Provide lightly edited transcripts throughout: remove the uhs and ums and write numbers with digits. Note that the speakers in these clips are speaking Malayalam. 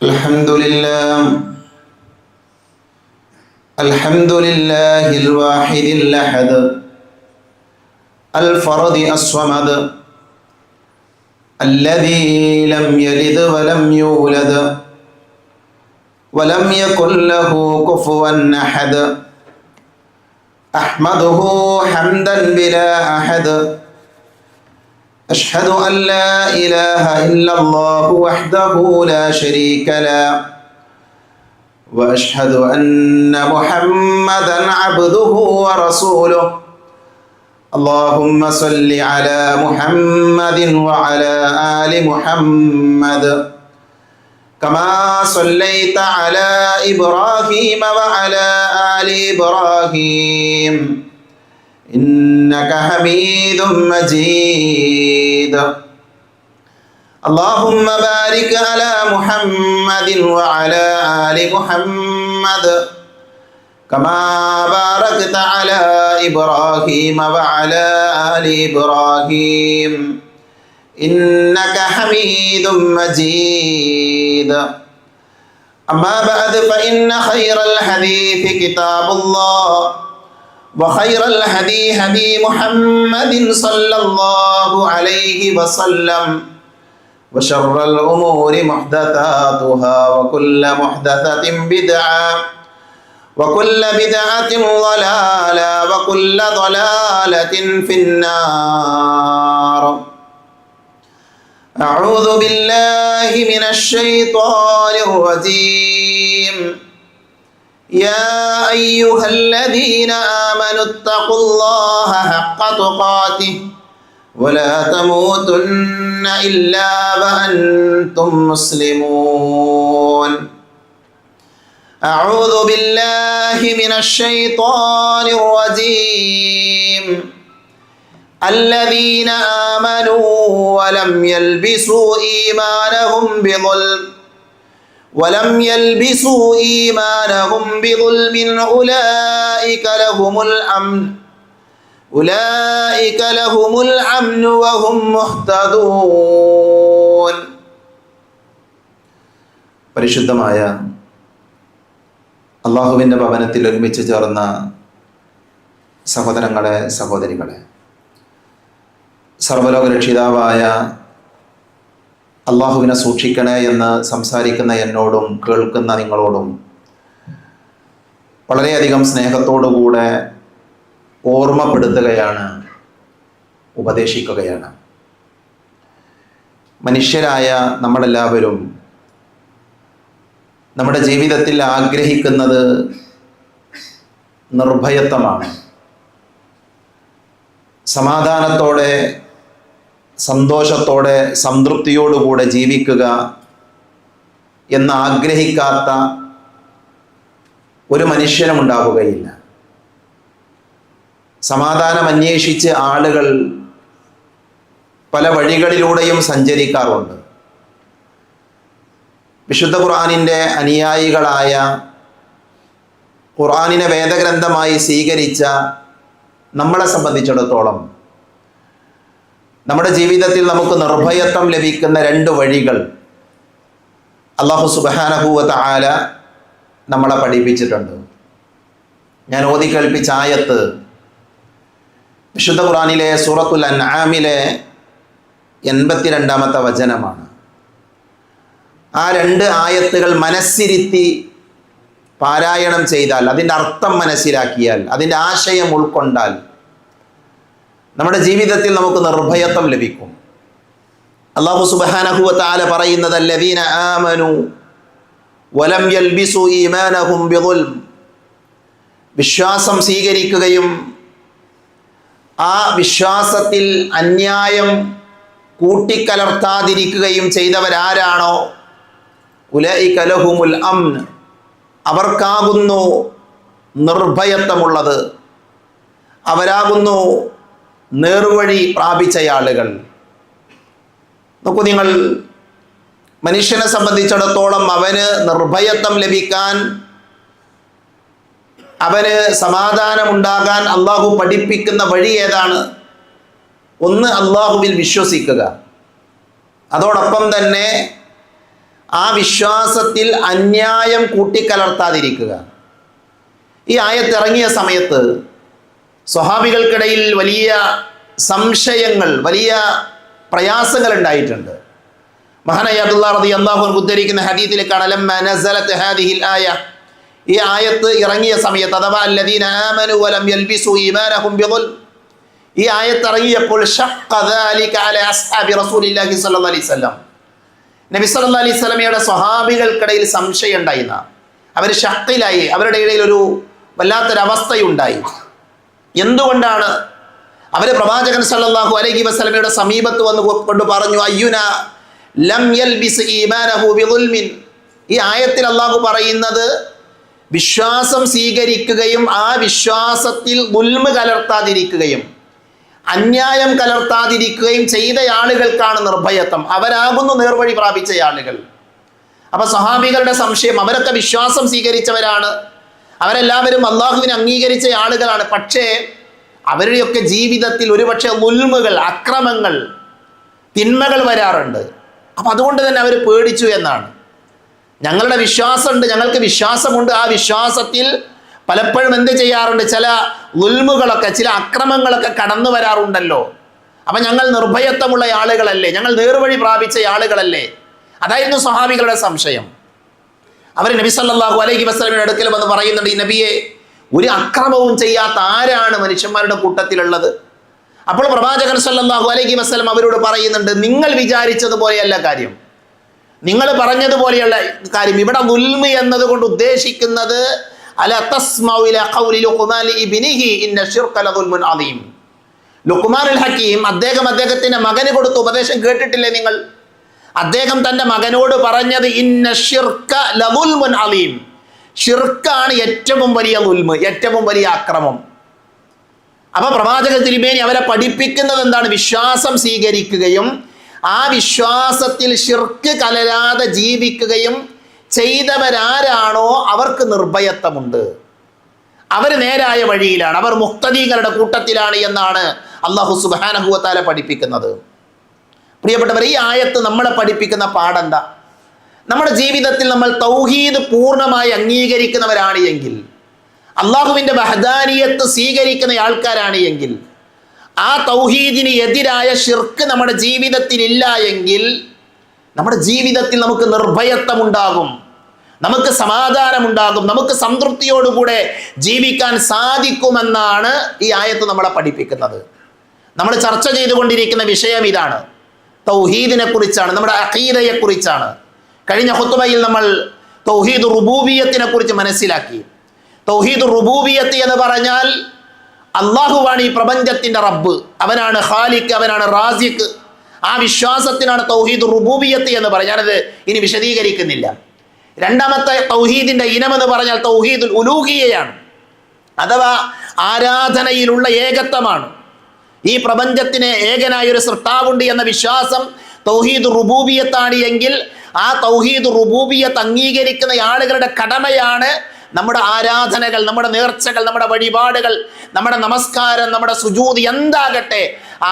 الحمد لله الواحد الأحد الفرد الصمد الذي لم يلد ولم يولد ولم يكن له كفوا أحد أحمده حمدا بلا أحد أشهد أن لا إله إلا الله وحده لا شريك له وأشهد أن محمدا عبده ورسوله اللهم صل على محمد وعلى آل محمد كما صليت على إبراهيم وعلى آل إبراهيم إنك حميد مجيد اللهم بارك على محمد وعلى آل محمد كما باركت على إبراهيم وعلى آل إبراهيم إنك حميد مجيد أما بعد فإن خير الحديث كتاب الله وخير الهدي هدي محمد صلى الله عليه وسلم وشر الأمور محدثاتها وكل محدثة بدعة وكل بدعة ضلالة وكل ضلالة في النار أعوذ بالله من الشيطان الرجيم يا أيها الذين آمنوا اتقوا الله حق تقاته ولا تموتن إلا وأنتم مسلمون أعوذ بالله من الشيطان الرجيم الذين آمنوا ولم يلبسوا إيمانهم بظلم أولئك لهم الأمن وهم مهتدون. പരിശുദ്ധമായ അള്ളാഹുവിൻ്റെ ഭവനത്തിൽ ഒരുമിച്ച് ചേർന്ന സഹോദരങ്ങളെ, സഹോദരികളെ, സർവ്വലോക രക്ഷിതാവായ അള്ളാഹുവിനെ സൂക്ഷിക്കണേ എന്ന് സംസാരിക്കുന്ന എന്നോടും കേൾക്കുന്ന നിങ്ങളോടും വളരെയധികം സ്നേഹത്തോടുകൂടെ ഓർമ്മപ്പെടുത്തുകയാണ്, ഉപദേശിക്കുകയാണ്. മനുഷ്യരായ നമ്മളെല്ലാവരും നമ്മുടെ ജീവിതത്തിൽ ആഗ്രഹിക്കുന്നത് നിർഭയത്വമാണ്. സമാധാനത്തോടെ, സന്തോഷത്തോടെ, സംതൃപ്തിയോടുകൂടെ ജീവിക്കുക എന്ന് ആഗ്രഹിക്കാത്ത ഒരു മനുഷ്യനും ഉണ്ടാവുകയില്ല. സമാധാനം അന്വേഷിച്ച് ആളുകൾ പല വഴികളിലൂടെയും സഞ്ചരിക്കാറുണ്ട്. വിശുദ്ധ ഖുർആനിൻ്റെ അനുയായികളായ, ഖുർആനിനെ വേദഗ്രന്ഥമായി സ്വീകരിച്ച നമ്മളെ സംബന്ധിച്ചിടത്തോളം നമ്മുടെ ജീവിതത്തിൽ നമുക്ക് നിർഭയത്വം ലഭിക്കുന്ന രണ്ട് വഴികൾ അല്ലാഹു സുബ്ഹാനഹു വ തആല നമ്മളെ പഠിപ്പിച്ചിട്ടുണ്ട്. ഞാൻ ഓതി കേൾപ്പിച്ച ആയത്ത് വിശുദ്ധ ഖുർആനിലെ സൂറത്തുൽ അൻആമിലെ 82-ാമത്തെ വചനമാണ്. ആ രണ്ട് ആയത്തുകൾ മനസ്സിരുത്തി പാരായണം ചെയ്താൽ, അതിൻ്റെ അർത്ഥം മനസ്സിലാക്കിയാൽ, അതിൻ്റെ ആശയം ഉൾക്കൊണ്ടാൽ നമ്മുടെ ജീവിതത്തിൽ നമുക്ക് നിർഭയത്വം ലഭിക്കും. അല്ലാഹു സുബ്ഹാനഹു വ തആല പറയുന്നത് അല്ലദീന ആമനു വലം യൽബിസു ഈമാനഹും ബിദുൽം, വിശ്വാസം സ്വീകരിക്കുകയും ആ വിശ്വാസത്തിൽ അന്യായം കൂട്ടിക്കലർത്താതിരിക്കുകയും ചെയ്തവരാരാണോ ഉലൈക ലഹുമുൽ അംൻ, അവർക്കാകുന്നു നിർഭയത്വമുള്ളത്, അവരാകുന്നു നേർവഴി പ്രാപിച്ചയാളുകൾ. നോക്കൂ, നിങ്ങൾ മനുഷ്യനെ സംബന്ധിച്ചിടത്തോളം അവന് നിർഭയത്വം ലഭിക്കാൻ, അവന് സമാധാനമുണ്ടാകാൻ അള്ളാഹു പഠിപ്പിക്കുന്ന വഴി ഏതാണ്? ഒന്ന്, അള്ളാഹുവിൽ വിശ്വസിക്കുക. അതോടൊപ്പം തന്നെ ആ വിശ്വാസത്തിൽ അന്യായം കൂട്ടിക്കലർത്താതിരിക്കുക. ഈ ആയത്ത് ഇറങ്ങിയ സമയത്ത് സ്വഹാബികൾക്കിടയിൽ വലിയ സംശയങ്ങൾ, വലിയ പ്രയാസങ്ങൾ ഉണ്ടായിട്ടുണ്ട്. മഹാനായ അബ്ദുല്ലാഹ് റളിയല്ലാഹു അൻഹു ഉദ്ധരിക്കുന്ന ഹദീസിലേക്കാണ് ലമ്മ നസലത് ഹാദിഹിൽ ആയ, ഈ ആയത്ത് ഇറങ്ങിയ സമയത്ത്, അഥവാ അല്ലദീന ആമനു വലം യൽബിസു ഈമാനഹും ബിദുൽം, ഈ ആയത്ത് ഇറങ്ങിയപ്പോൾ ഷഖ്ഖ ദാലിക അലാ അസ്ഹാബി റസൂലില്ലാഹി സ്വല്ലല്ലാഹി അലൈഹി വസല്ലം, നബി സല്ലല്ലാഹു അലൈഹി വസല്ലമയുടെ സ്വഹാബികൾക്കിടയിൽ സംശയം ഉണ്ടായിന്ന, അവർ ഷഖ്ഖിലായി, അവരുടെ ഇടയിൽ ഒരു വല്ലാത്തൊരവസ്ഥയുണ്ടായി. എന്തുകൊണ്ടാണ്? അവർ പ്രവാചകൻ സല്ലല്ലാഹു അലൈഹി വസല്ലമയുടെ സമീപത്ത് വന്ന് കൊണ്ട് പറഞ്ഞു, അയ്യുന ലം യൽബിസ് ഈമാനഹു ബിദുൽമിൻ. ഈ ആയത്തിൽ അല്ലാഹു പറയുന്നത് വിശ്വാസം സ്വീകരിക്കുകയും ആ വിശ്വാസത്തിൽ ദുൽമ് കലർത്താതിരിക്കുകയും അന്യായം കലർത്താതിരിക്കുകയും ചെയ്ത ആളുകൾക്കാണ് നിർഭയത്വം, അവരാകുന്നു നേർവഴി പ്രാപിച്ച ആളുകൾ. അപ്പൊ സ്വഹാബികളുടെ സംശയം, അവരൊക്കെ വിശ്വാസം സ്വീകരിച്ചവരാണ്, അവരെല്ലാവരും അള്ളാഹുവിനെ അംഗീകരിച്ച ആളുകളാണ്, പക്ഷേ അവരുടെയൊക്കെ ജീവിതത്തിൽ ഒരുപക്ഷെ ദുൽമുകൾ, അക്രമങ്ങൾ, തിന്മകൾ വരാറുണ്ട്. അപ്പൊ അതുകൊണ്ട് തന്നെ അവർ പേടിച്ചു എന്നാണ്. ഞങ്ങളുടെ വിശ്വാസമുണ്ട്, ഞങ്ങൾക്ക് വിശ്വാസമുണ്ട്, ആ വിശ്വാസത്തിൽ പലപ്പോഴും എന്ത് ചെയ്യാറുണ്ട്, ചില ദുൽമുകളൊക്കെ, ചില അക്രമങ്ങളൊക്കെ കടന്നു വരാറുണ്ടല്ലോ. അപ്പൊ ഞങ്ങൾ നിർഭയത്വമുള്ള ആളുകളല്ലേ, ഞങ്ങൾ നേർവഴി പ്രാപിച്ച ആളുകളല്ലേ? അതായിരുന്നു സ്വഹാബികളുടെ സംശയം. അവർ നബി സല്ലല്ലാഹു അലൈഹി വസല്ലമയുടെ അടുക്കൽ വന്ന് പറയുന്നുണ്ട്, ഈ നബിയെ, ഒരു അക്രമവും ചെയ്യാത്ത ആരാണ് മനുഷ്യന്മാരുടെ കൂട്ടത്തിലുള്ളത്? അപ്പോൾ പ്രവാചകൻ സല്ലല്ലാഹു അലൈഹി വസല്ലം അവരോട് പറയുന്നുണ്ട്, നിങ്ങൾ വിചാരിച്ചതുപോലെയല്ല കാര്യം, നിങ്ങൾ പറഞ്ഞതുപോലെയുള്ള കാര്യം. ഇവിടെ ദുൽമ് എന്നതുകൊണ്ട് ഉദ്ദേശിക്കുന്നത് അല തസ്മഉ ഇലാ ഖൗലി ലുഖ്മാൻ ഇബ്നിഹി ഇന്ന ശിർക ലദുൽമുൻ അദീം. ലുഖ്മാനുൽ ഹക്കീം അദ്ദേഹത്തിന്റെ മകന് കൊടുത്ത ഉപദേശം കേട്ടിട്ടില്ലേ നിങ്ങൾ? അദ്ദേഹം തന്റെ മകനോട് പറഞ്ഞത് ഇന്ന ശിർക ലദുൽമുൻ അദീം, ഷിർക്കാണ് ഏറ്റവും വലിയ ദുൽമ്, ഏറ്റവും വലിയ അക്രമം. അപ്പൊ പ്രവാചക തിരുമേനി അവരെ പഠിപ്പിക്കുന്നത് എന്താണ്? വിശ്വാസം സ്വീകരിക്കുകയും ആ വിശ്വാസത്തിൽ ഷിർക്ക് കലരാതെ ജീവിക്കുകയും ചെയ്തവരാരാണോ അവർക്ക് നിർഭയത്വമുണ്ട്, അവർ നേരായ വഴിയിലാണ്, അവർ മുഖ്തദീകളുടെ കൂട്ടത്തിലാണ് എന്നാണ് അല്ലാഹു സുബ്ഹാനഹു വ തആല പഠിപ്പിക്കുന്നത്. പ്രിയപ്പെട്ടവർ, ഈ ആയത്ത് നമ്മളെ പഠിപ്പിക്കുന്ന പാഠെന്താ? നമ്മുടെ ജീവിതത്തിൽ നമ്മൾ തൗഹീദ് പൂർണ്ണമായി അംഗീകരിക്കുന്നവരാണ് എങ്കിൽ, അള്ളാഹുവിൻ്റെ വഹദാനിയത്ത് സ്വീകരിക്കുന്ന ആൾക്കാരാണ് എങ്കിൽ, ആ തൗഹീദിന് എതിരായ ഷിർക്ക് നമ്മുടെ ജീവിതത്തിൽ ഇല്ല എങ്കിൽ നമ്മുടെ ജീവിതത്തിൽ നമുക്ക് നിർഭയത്വം ഉണ്ടാകും, നമുക്ക് സമാധാനമുണ്ടാകും, നമുക്ക് സംതൃപ്തിയോടുകൂടെ ജീവിക്കാൻ സാധിക്കുമെന്നാണ് ഈ ആയത്ത് നമ്മളെ പഠിപ്പിക്കുന്നത്. നമ്മൾ ചർച്ച ചെയ്തുകൊണ്ടിരിക്കുന്ന വിഷയം ഇതാണ്, തൗഹീദിനെ കുറിച്ചാണ്, നമ്മുടെ അഖീദയെ കുറിച്ചാണ്. കഴിഞ്ഞ ഖുത്ബയിൽ നമ്മൾ തൗഹീദ് റുബൂബിയത്തിനെ കുറിച്ച് മനസ്സിലാക്കി. തൗഹീദ് റുബൂബിയത്ത് എന്ന് പറഞ്ഞാൽ അള്ളാഹുവാണ് ഈ പ്രപഞ്ചത്തിന്റെ റബ്ബ്, അവനാണ് ഖാലിഖ്, അവനാണ് റാസിഖ്. ആ വിശ്വാസത്തിനാണ് തൗഹീദ് റുബൂബിയത്ത് എന്ന് പറഞ്ഞാൽ. ഞാനത് ഇനി വിശദീകരിക്കുന്നില്ല. രണ്ടാമത്തെ തൗഹീദിന്റെ ഇനമെന്ന് പറഞ്ഞാൽ തൗഹീദുൽ ഉലൂഹിയ്യയാണ്, അഥവാ ആരാധനയിലുള്ള ഏകത്വമാണ്. ഈ പ്രപഞ്ചത്തിന് ഏകനായ ഒരു സൃഷ്ടാവുണ്ട് എന്ന വിശ്വാസം തൗഹീദ് റുബൂബിയത്താണ് എങ്കിൽ ആ തൗഹീദ് റുബൂബിയത്ത് അംഗീകരിക്കുന്ന ആളുകളുടെ കടമയാണ് നമ്മുടെ ആരാധനകൾ, നമ്മുടെ നേർച്ചകൾ, നമ്മുടെ വഴിപാടുകൾ, നമ്മുടെ നമസ്കാരം, നമ്മുടെ സുജൂദ് എന്താകട്ടെ,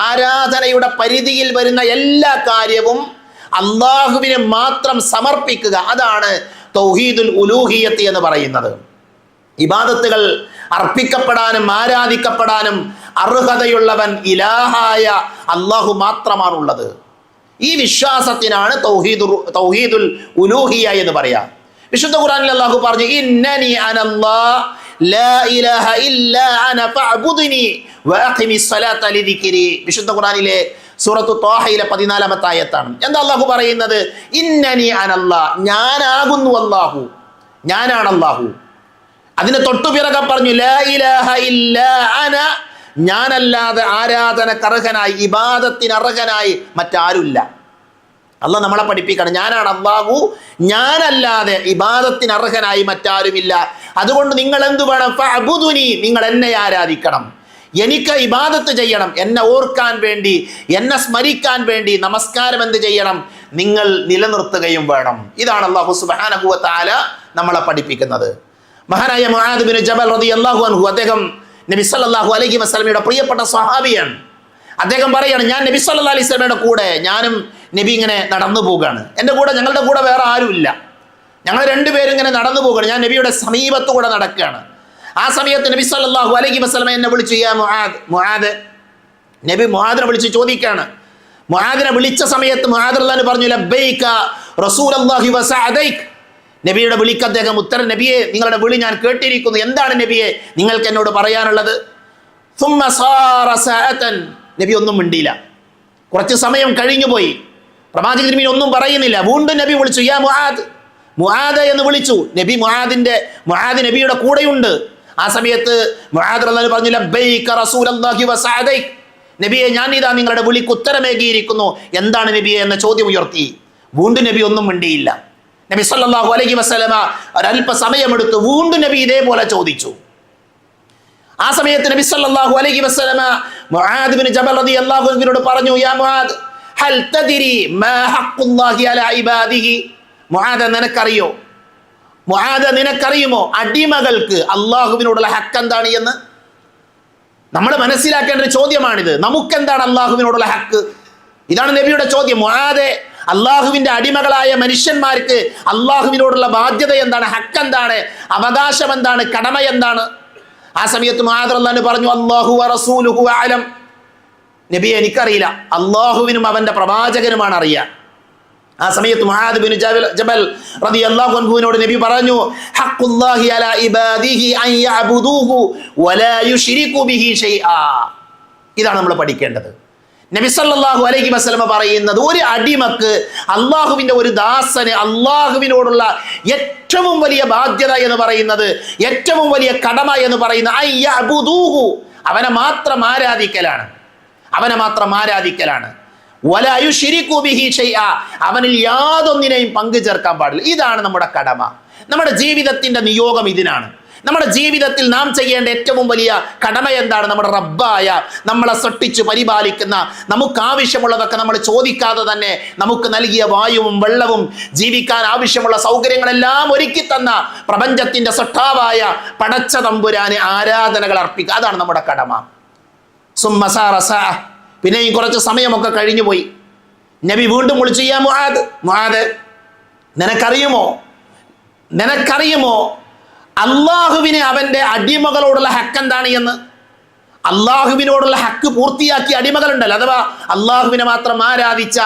ആരാധനയുടെ പരിധിയിൽ വരുന്ന എല്ലാ കാര്യവും അള്ളാഹുവിന് മാത്രം സമർപ്പിക്കുക. അതാണ് തൗഹീദുൽ ഉലൂഹിയ്യത്ത് എന്ന് പറയുന്നത്. ഇബാദത്തുകൾ അർപ്പിക്കപ്പെടാനും ആരാധിക്കപ്പെടാനും അർഹതയുള്ളവൻ ഇലാഹായ അള്ളാഹു മാത്രമാണുള്ളത്. ഈ വിശ്വാസത്തിനാണ് തൗഹീദുൽ ഉലൂഹിയ്യ എന്ന് പറയാം. വിശുദ്ധ ഖുർആനിൽ അല്ലാഹു പറഞ്ഞു, ഇന്നനി അനല്ലാഹ് ലാ ഇലാഹ ഇല്ലാ അന ഫഅബ്ദുനി വഅഖിമിസ് സ്വലാത്ത ലിദിക്രി. വിശുദ്ധ ഖുർആനിലെ സൂറത്തു ത്വാഹയിലെ 14-ാമത്തെ ആയത്താണ്. എന്താ അല്ലാഹു പറയുന്നത്? ഇന്നനി അനല്ലാഹ്, ഞാനാകുന്നു അല്ലാഹു, ഞാനാണ് അല്ലാഹു. അതിന് തൊട്ടുപിറകെ പറഞ്ഞു ലാ ഇലാഹ ഇല്ലാ അന, ഞാനല്ലാതെ ആരാധനക്കർഹനായി, ഇബാദത്തിന് അർഹനായി മറ്റാരുമില്ല. അള്ളാഹ് നമ്മളെ പഠിപ്പിക്കണം, ഞാനാണ് അല്ലാഹു, ഞാനല്ലാതെ ഇബാദത്തിന് അർഹനായി മറ്റാരുമില്ല. അതുകൊണ്ട് നിങ്ങൾ എന്തു വേണം? ഫഅബ്ദുനി, നിങ്ങൾ എന്നെ ആരാധിക്കണം, എനിക്ക് ഇബാദത്ത് ചെയ്യണം, എന്നെ ഓർക്കാൻ വേണ്ടി, എന്നെ സ്മരിക്കാൻ വേണ്ടി നമസ്കാരം എന്ത് ചെയ്യണം? നിങ്ങൾ നിലനിർത്തുകയും വേണം. ഇതാണ് അല്ലാഹു സുബ്ഹാനഹു വ തആല നമ്മളെ പഠിപ്പിക്കുന്നത്. മഹാനായ മുആദ് ബിൻ ജബൽ റളിയല്ലാഹു അൻഹു, അദ്ദേഹം നബി സല്ലല്ലാഹു അലൈഹി വസല്ലമയുടെ പ്രിയപ്പെട്ട സ്വഹാബിയാണ്. അദ്ദേഹം പറയാണ്, ഞാൻ നബി സല്ലല്ലാഹു അലൈഹി വസല്ലമയുടെ കൂടെ, ഞാനും നബി ഇങ്ങനെ നടന്നു പോവുകയാണ്. ഞങ്ങളുടെ കൂടെ വേറെ ആരുമില്ല, ഞങ്ങൾ രണ്ടുപേരും ഇങ്ങനെ നടന്നു പോവുകയാണ്. ഞാൻ നബിയുടെ സമീപത്തു കൂടെ നടക്കുകയാണ്. ആ സമയത്ത് നബി സല്ലല്ലാഹു അലൈഹി വസല്ലം എന്നെ വിളിച്ചു, യാ മുആദ്. നബി മുആദിനെ വിളിച്ച് ചോദിക്കുകയാണ്. മുആദിനെ വിളിച്ച സമയത്ത് മുആദ് റളിയല്ലാഹു പറഞ്ഞു, ലബ്ബൈക റസൂലല്ലാഹി വസഅദൈക്. നബിയുടെ വിളിക്ക് അദ്ദേഹം ഉത്തരം, നബിയെ നിങ്ങളുടെ വിളി ഞാൻ കേട്ടിരിക്കുന്നു, എന്താണ് നബിയെ നിങ്ങൾക്ക് എന്നോട് പറയാനുള്ളത്? സുമ്മ സാറ സഅതൻ. നബി ഒന്നും മിണ്ടിയില്ല. കുറച്ച് സമയം കഴിഞ്ഞു പോയി. പ്രവാചകൻ നബി ഒന്നും പറയുന്നില്ല. വീണ്ടും നബി വിളിച്ചു, യാ മുആദ്, മുആദ് എന്ന് വിളിച്ചു. മുആദ് നബിയുടെ കൂടെയുണ്ട്. ആ സമയത്ത് മുആദ് റളിയല്ലാഹു പറഞ്ഞു, ലബ്ബൈക റസൂലല്ലാഹി വസഅദൈക്. നബിയെ ഞാൻ ഇതാ നിങ്ങളുടെ വിളിക്ക് ഉത്തരമേകിയിരിക്കുന്നു, എന്താണ് നബിയെ എന്ന ചോദ്യം ഉയർത്തി. വീണ്ടും നബി ഒന്നും മിണ്ടിയില്ല. നബി സല്ലല്ലാഹു അലൈഹി വസല്ലമ ഒരല്പ സമയമെടുത്ത് വീണ്ടും നബി ഇതേപോലെ ചോദിച്ചു. ആ സമയത്ത് നബി സല്ലല്ലാഹു അലൈഹി വസല്ലമ മുആദ് ഇബ്നു ജബൽ റളിയല്ലാഹു അൻഹുവിനോട് പറഞ്ഞു, യാ മുആദ്, ഹൽ തദ്രി മാ ഹഖ്ഖുല്ലാഹി അലാ ഇബാദിഹി. മുആദ് നിനക്കറിയുമോ അടിമകൾക്ക് അല്ലാഹുവിനോടുള്ള ഹക്ക് എന്താണ് എന്ന്? നമ്മൾ മനസ്സിലാക്കേണ്ട ഒരു ചോദ്യമാണിത്. നമുക്കെന്താണ് അല്ലാഹുവിനോടുള്ള ഹക്ക്? ഇതാണ് നബിയുടെ ചോദ്യം. മുആദേ, അള്ളാഹുവിന്റെ അടിമകളായ മനുഷ്യന്മാർക്ക് അള്ളാഹുവിനോടുള്ള ബാധ്യത എന്താണ്? ഹക്ക് എന്താണ്? അവകാശം എന്താണ്? കടമ എന്താണ്? ആ സമയത്ത് മുആദ് റളിയല്ലാഹു പറഞ്ഞു, അല്ലാഹു വറസൂലുഹു അഅലം. നബിയെ എനിക്കറിയില്ല, അള്ളാഹുവിനും അവന്റെ പ്രവാചകനുമാണ് അറിയാൻ. ആ സമയത്ത് മുആദ് ഇബ്നു ജബൽ റളിയല്ലാഹു അൻഹുവിനോട് നബി പറഞ്ഞു, ഹഖ്ഖുല്ലാഹി അലാ ഇബാദിഹി അൻ യഅബുദൂഹു വലാ യുശ്രികു ബിഹി ഷൈആ. ഇതാണ് നമ്മൾ പഠിക്കേണ്ടത്. നബി സല്ലല്ലാഹു അലൈഹി വസല്ലമ പറയുന്നത്, ഒരു അടിമക്ക്, അള്ളാഹുവിന്റെ ഒരു ദാസന് അള്ളാഹുവിനോടുള്ള ഏറ്റവും വലിയ ബാധ്യത എന്ന് പറയുന്നത്, ഏറ്റവും വലിയ കടമ എന്ന് പറയുന്നത് അൻ യഅബുദൂഹു, അവനെ മാത്രം ആരാധിക്കലാണ്. വലാ യുശ്രികു ബിഹി ഷൈആ, അവനിൽ യാതൊന്നിനെയും പങ്കു ചേർക്കാൻ പാടില്ല. ഇതാണ് നമ്മുടെ കടമ. നമ്മുടെ ജീവിതത്തിന്റെ നിയോഗം ഇതിനാണ്. നമ്മുടെ ജീവിതത്തിൽ നാം ചെയ്യേണ്ട ഏറ്റവും വലിയ കടമ എന്താണ്? നമ്മുടെ റബ്ബായ, നമ്മളെ സൃഷ്ടിച്ച് പരിപാലിക്കുന്ന, നമുക്ക് ആവശ്യമുള്ളതൊക്കെ നമ്മൾ ചോദിക്കാതെ തന്നെ നമുക്ക് നൽകിയ വായുവും വെള്ളവും ജീവിക്കാൻ ആവശ്യമുള്ള സൗകര്യങ്ങളെല്ലാം ഒരുക്കി തന്ന പ്രപഞ്ചത്തിന്റെ സൃഷ്ടാവായ പടച്ച തമ്പുരാന് ആരാധനകൾ അർപ്പിക്കുക. അതാണ് നമ്മുടെ കടമ. പിന്നെയും കുറച്ച് സമയമൊക്കെ കഴിഞ്ഞു പോയി. നബി വീണ്ടും വിളിച്ചു, യാ മുആദ്, നിനക്കറിയുമോ അള്ളാഹുവിന് അവന്റെ അടിമകളോടുള്ള ഹക്ക് എന്താണ് എന്ന്? അള്ളാഹുവിനോടുള്ള ഹക്ക് പൂർത്തിയാക്കിയ അടിമകളുണ്ടല്ലോ, അഥവാ അള്ളാഹുവിനെ മാത്രം ആരാധിച്ച,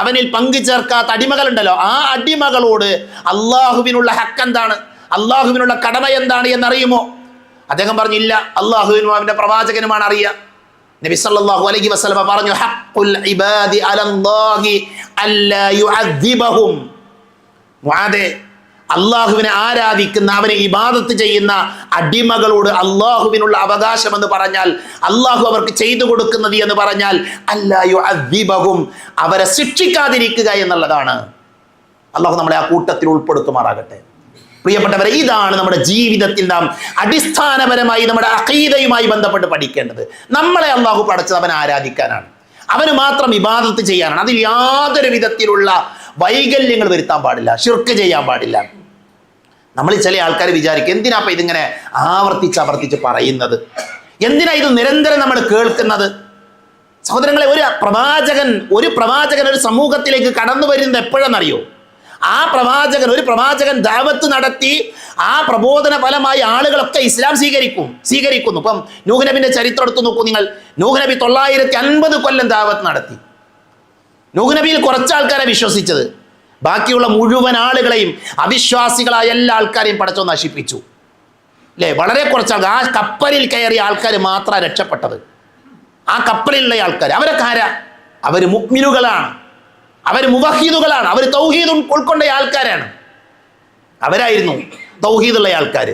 അവനിൽ പങ്കു ചേർക്കാത്ത അടിമകളുണ്ടല്ലോ, ആ അടിമകളോട് അള്ളാഹുവിനുള്ള ഹക്ക് എന്താണ്, അള്ളാഹുവിനുള്ള കടമ എന്താണ് എന്നറിയുമോ? അദ്ദേഹം പറഞ്ഞില്ല, അള്ളാഹുവിനും അവന്റെ പ്രവാചകനുമാണ് അറിയുക. നബി സല്ലല്ലാഹു അലൈഹി വസല്ലം പറഞ്ഞു, ഹഖ്ഖുൽ ഇബാദി അലല്ലാഹി അല്ലാ യുഅദ്ദിബഹും. മുആദേ, അള്ളാഹുവിനെ ആരാധിക്കുന്ന, അവനെ ഇബാദത്ത് ചെയ്യുന്ന അടിമകളോട് അള്ളാഹുവിനുള്ള അവകാശം എന്ന് പറഞ്ഞാൽ, അള്ളാഹു അവർക്ക് ചെയ്തു കൊടുക്കുന്നത് എന്ന് പറഞ്ഞാൽ അല്ലാ യുഅദ്ദിബഹും, അവരെ ശിക്ഷിക്കാതിരിക്കുക എന്നുള്ളതാണ്. അള്ളാഹു നമ്മളെ ആ കൂട്ടത്തിൽ ഉൾപ്പെടുത്തുമാറാകട്ടെ. പ്രിയപ്പെട്ടവരെ, ഇതാണ് നമ്മുടെ ജീവിതത്തിൽ നാം അടിസ്ഥാനപരമായി നമ്മുടെ അഖീദയുമായി ബന്ധപ്പെട്ട് പഠിക്കേണ്ടത്. നമ്മളെ അള്ളാഹു പടച്ചത് അവനെ ആരാധിക്കാനാണ്, അവന് മാത്രം ഇബാദത്ത് ചെയ്യാനാണ്. അതിൽ യാതൊരു വിധത്തിലുള്ള വൈകല്യങ്ങൾ വരുത്താൻ പാടില്ല, ശിർക്ക് ചെയ്യാൻ പാടില്ല. നമ്മൾ ചില ആൾക്കാർ വിചാരിക്കും, എന്തിനാ ഇപ്പൊ ഇതിങ്ങനെ ആവർത്തിച്ച് പറയുന്നത്, എന്തിനാ ഇത് നിരന്തരം നമ്മൾ കേൾക്കുന്നത്? സഹോദരങ്ങളെ, ഒരു പ്രവാചകൻ ഒരു സമൂഹത്തിലേക്ക് കടന്നു വരുന്നത് എപ്പോഴെന്നറിയോ? ഒരു പ്രവാചകൻ ദഅവത്ത് നടത്തി ആ പ്രബോധന ഫലമായി ആളുകളൊക്കെ ഇസ്ലാം സ്വീകരിക്കുന്നു. ഇപ്പം നൂഹ് നബിന്റെ ചരിത്രം എടുത്തു നോക്കൂ നിങ്ങൾ. നൂഹ് നബി 950 കൊല്ലം ദഅവത്ത് നടത്തി. നൂഹ് നബിയിൽ കുറച്ച് ആൾക്കാരെ വിശ്വസിച്ചത്, ബാക്കിയുള്ള മുഴുവൻ ആളുകളെയും, അവിശ്വാസികളായ എല്ലാ ആൾക്കാരെയും പടച്ചോ നശിപ്പിച്ചു. അല്ലേ? വളരെ കുറച്ച് ആൾക്കാർ, ആ കപ്പലിൽ കയറിയ ആൾക്കാർ മാത്രമാണ് രക്ഷപ്പെട്ടത്. ആ കപ്പലിലുള്ള ആൾക്കാർ, അവരൊക്കെ ആരാ? അവർ മുഅ്മിനുകളാണ്, അവർ മുവഹീദുകളാണ്, അവർ തൗഹീദ് ഉൾക്കൊണ്ട ആൾക്കാരാണ്. അവരായിരുന്നു തൗഹീദുള്ള ആൾക്കാർ.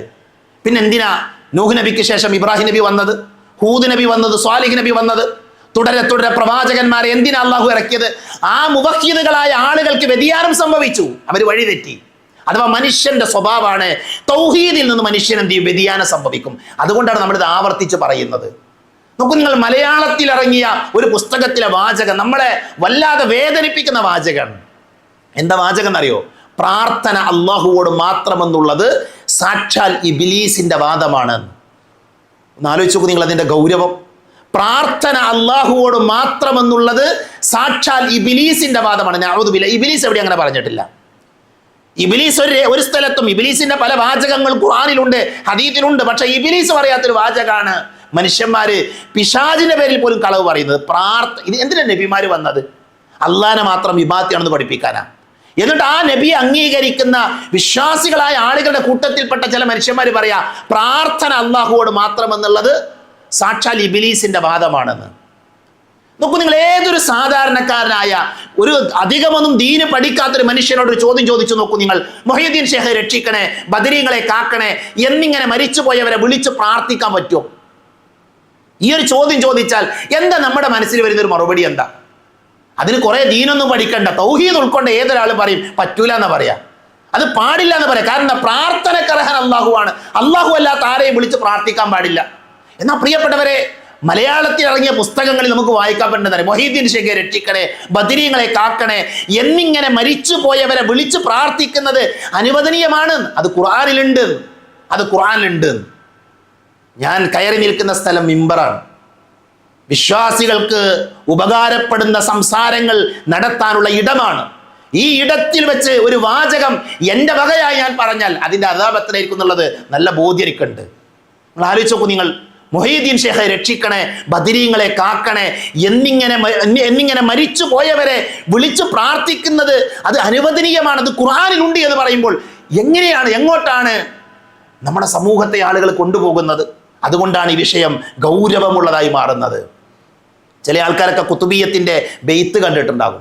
പിന്നെ എന്തിനാ നൂഹ് നബിക്ക് ശേഷം ഇബ്രാഹിം നബി വന്നത്, ഹൂദ് നബി വന്നത്, സ്വാലിഹ് നബി വന്നത്? തുടരെ പ്രവാചകന്മാരെ എന്തിനാ അള്ളാഹു ഇറക്കിയത്? ആ മുവഹീദുകളായ ആളുകൾക്ക് വ്യതിയാനം സംഭവിച്ചു, അവർ വഴിതെറ്റി. അഥവാ മനുഷ്യന്റെ സ്വഭാവമാണ്, തൗഹീദിൽ നിന്ന് മനുഷ്യൻ എന്ത് ചെയ്യും? വ്യതിയാനം സംഭവിക്കും. അതുകൊണ്ടാണ് നമ്മളിത് ആവർത്തിച്ച് പറയുന്നത്. നോക്കൂ നിങ്ങൾ, മലയാളത്തിൽ ഇറങ്ങിയ ഒരു പുസ്തകത്തിലെ വാചകം നമ്മളെ വല്ലാതെ വേദനിപ്പിക്കുന്ന വാചകമാണ്. എന്താ വാചകം എന്നറിയോ? പ്രാർത്ഥന അള്ളാഹുവോട് മാത്രമെന്നുള്ളത് സാക്ഷാൽ ഇബ്ലീസിന്റെ വാദമാണ്. ഒന്ന് ആലോചിച്ച് നോക്കൂ നിങ്ങൾ അതിന്റെ ഗൗരവം. പ്രാർത്ഥന അള്ളാഹുവോട് മാത്രമെന്നുള്ളത് സാക്ഷാൽ ഇബിലീസിന്റെ വാദമാണ്. നഅൂദുബില്ലാഹ്. ഇബിലീസ് എവിടെ അങ്ങനെ പറഞ്ഞിട്ടില്ല. ഇബിലീസ് ഒരു സ്ഥലത്തും, ഇബിലീസിന്റെ പല വാചകങ്ങൾ ഖുർആനിലുണ്ട്, ഹദീസിലുണ്ട്. പക്ഷെ ഇബിലീസ് പറയാത്തൊരു വാചകാണ് മനുഷ്യന്മാര് പിശാചിന്റെ പേരിൽ പോലും കളവ് പറയുന്നത്. ഇത് എന്തിനാ നബിമാര് വന്നത്? അള്ളാനെ മാത്രം വിഭാത്തിയാണെന്ന് പഠിപ്പിക്കാനാ. എന്നിട്ട് ആ നബിയെ അംഗീകരിക്കുന്ന വിശ്വാസികളായ ആളുകളുടെ കൂട്ടത്തിൽപ്പെട്ട ചില മനുഷ്യന്മാർ പറയാ പ്രാർത്ഥന അള്ളാഹുവോട് മാത്രം എന്നുള്ളത് സാക്ഷാൽ ഇബിലീസിന്റെ വാദമാണെന്ന്. നോക്കൂ, നിങ്ങൾ ഏതൊരു സാധാരണക്കാരനായ ഒരു അധികമൊന്നും ദീന് പഠിക്കാത്തൊരു മനുഷ്യനോട് ഒരു ചോദ്യം ചോദിച്ചു നോക്കൂ. നിങ്ങൾ മുഹയ്യിദ്ദീൻ ഷേഖെ രക്ഷിക്കണേ, ബദരീങ്ങളെ കാക്കണേ എന്നിങ്ങനെ മരിച്ചുപോയവരെ വിളിച്ച് പ്രാർത്ഥിക്കാൻ പറ്റുമോ? ഈ ഒരു ചോദ്യം ചോദിച്ചാൽ എന്താ നമ്മുടെ മനസ്സിൽ വരുന്നൊരു മറുപടി എന്താ? അതിന് കുറെ ദീനൊന്നും പഠിക്കണ്ട, തൗഹീദ് ഉൾക്കൊണ്ട് ഏതൊരാളും പറയും പറ്റൂല എന്ന് പറയാ, അത് പാടില്ല എന്ന് പറയാം. കാരണം പ്രാർത്ഥനക്കർഹൻ അള്ളാഹുവാണ്. അള്ളാഹു അല്ലാത്ത ആരെയും വിളിച്ച് പ്രാർത്ഥിക്കാൻ പാടില്ല. എന്നാൽ പ്രിയപ്പെട്ടവരെ, മലയാളത്തിൽ ഇറങ്ങിയ പുസ്തകങ്ങളിൽ നമുക്ക് വായിക്കാൻ പറ്റുന്നത് മുഹയ്യിദ്ദീൻ ഷേഖെ രക്ഷിക്കണേ, ബദരീങ്ങളെ കാക്കണേ എന്നിങ്ങനെ മരിച്ചു പോയവരെ വിളിച്ച് പ്രാർത്ഥിക്കുന്നത് അനുവദനീയമാണ്. അത് ഖുർആനിലുണ്ട്. ഞാൻ കയറി നിൽക്കുന്ന സ്ഥലം മിമ്പറാണ്. വിശ്വാസികൾക്ക് ഉപകാരപ്പെടുന്ന സംസാരങ്ങൾ നടത്താനുള്ള ഇടമാണ്. ഈ ഇടത്തിൽ വെച്ച് ഒരു വാചകം എൻ്റെ വകയായി ഞാൻ പറഞ്ഞാൽ അതിൻ്റെ അദാബ് എത്രയായിരിക്കും എന്നുള്ളത് നല്ല ബോധ്യരിക്കുന്നുണ്ട്. നിങ്ങൾ ആലോചിച്ച് നോക്കൂ, നിങ്ങൾ മുഹയ്യിദ്ദീൻ ഷേഖെ രക്ഷിക്കണേ, ബദരീങ്ങളെ കാക്കണേ എന്നിങ്ങനെ മരിച്ചു പോയവരെ വിളിച്ചു പ്രാർത്ഥിക്കുന്നത് അത് അനുവദനീയമാണ്, അത് ഖുർആനിലുണ്ട് എന്ന് പറയുമ്പോൾ എങ്ങോട്ടാണ് നമ്മുടെ സമൂഹത്തെ ആളുകൾ കൊണ്ടുപോകുന്നത്? അതുകൊണ്ടാണ് ഈ വിഷയം ഗൗരവമുള്ളതായി മാറുന്നത്. ചില ആൾക്കാരൊക്കെ കുത്തുബിയ്യത്തിന്റെ ബെയ്ത്ത് കണ്ടിട്ടുണ്ടാകും.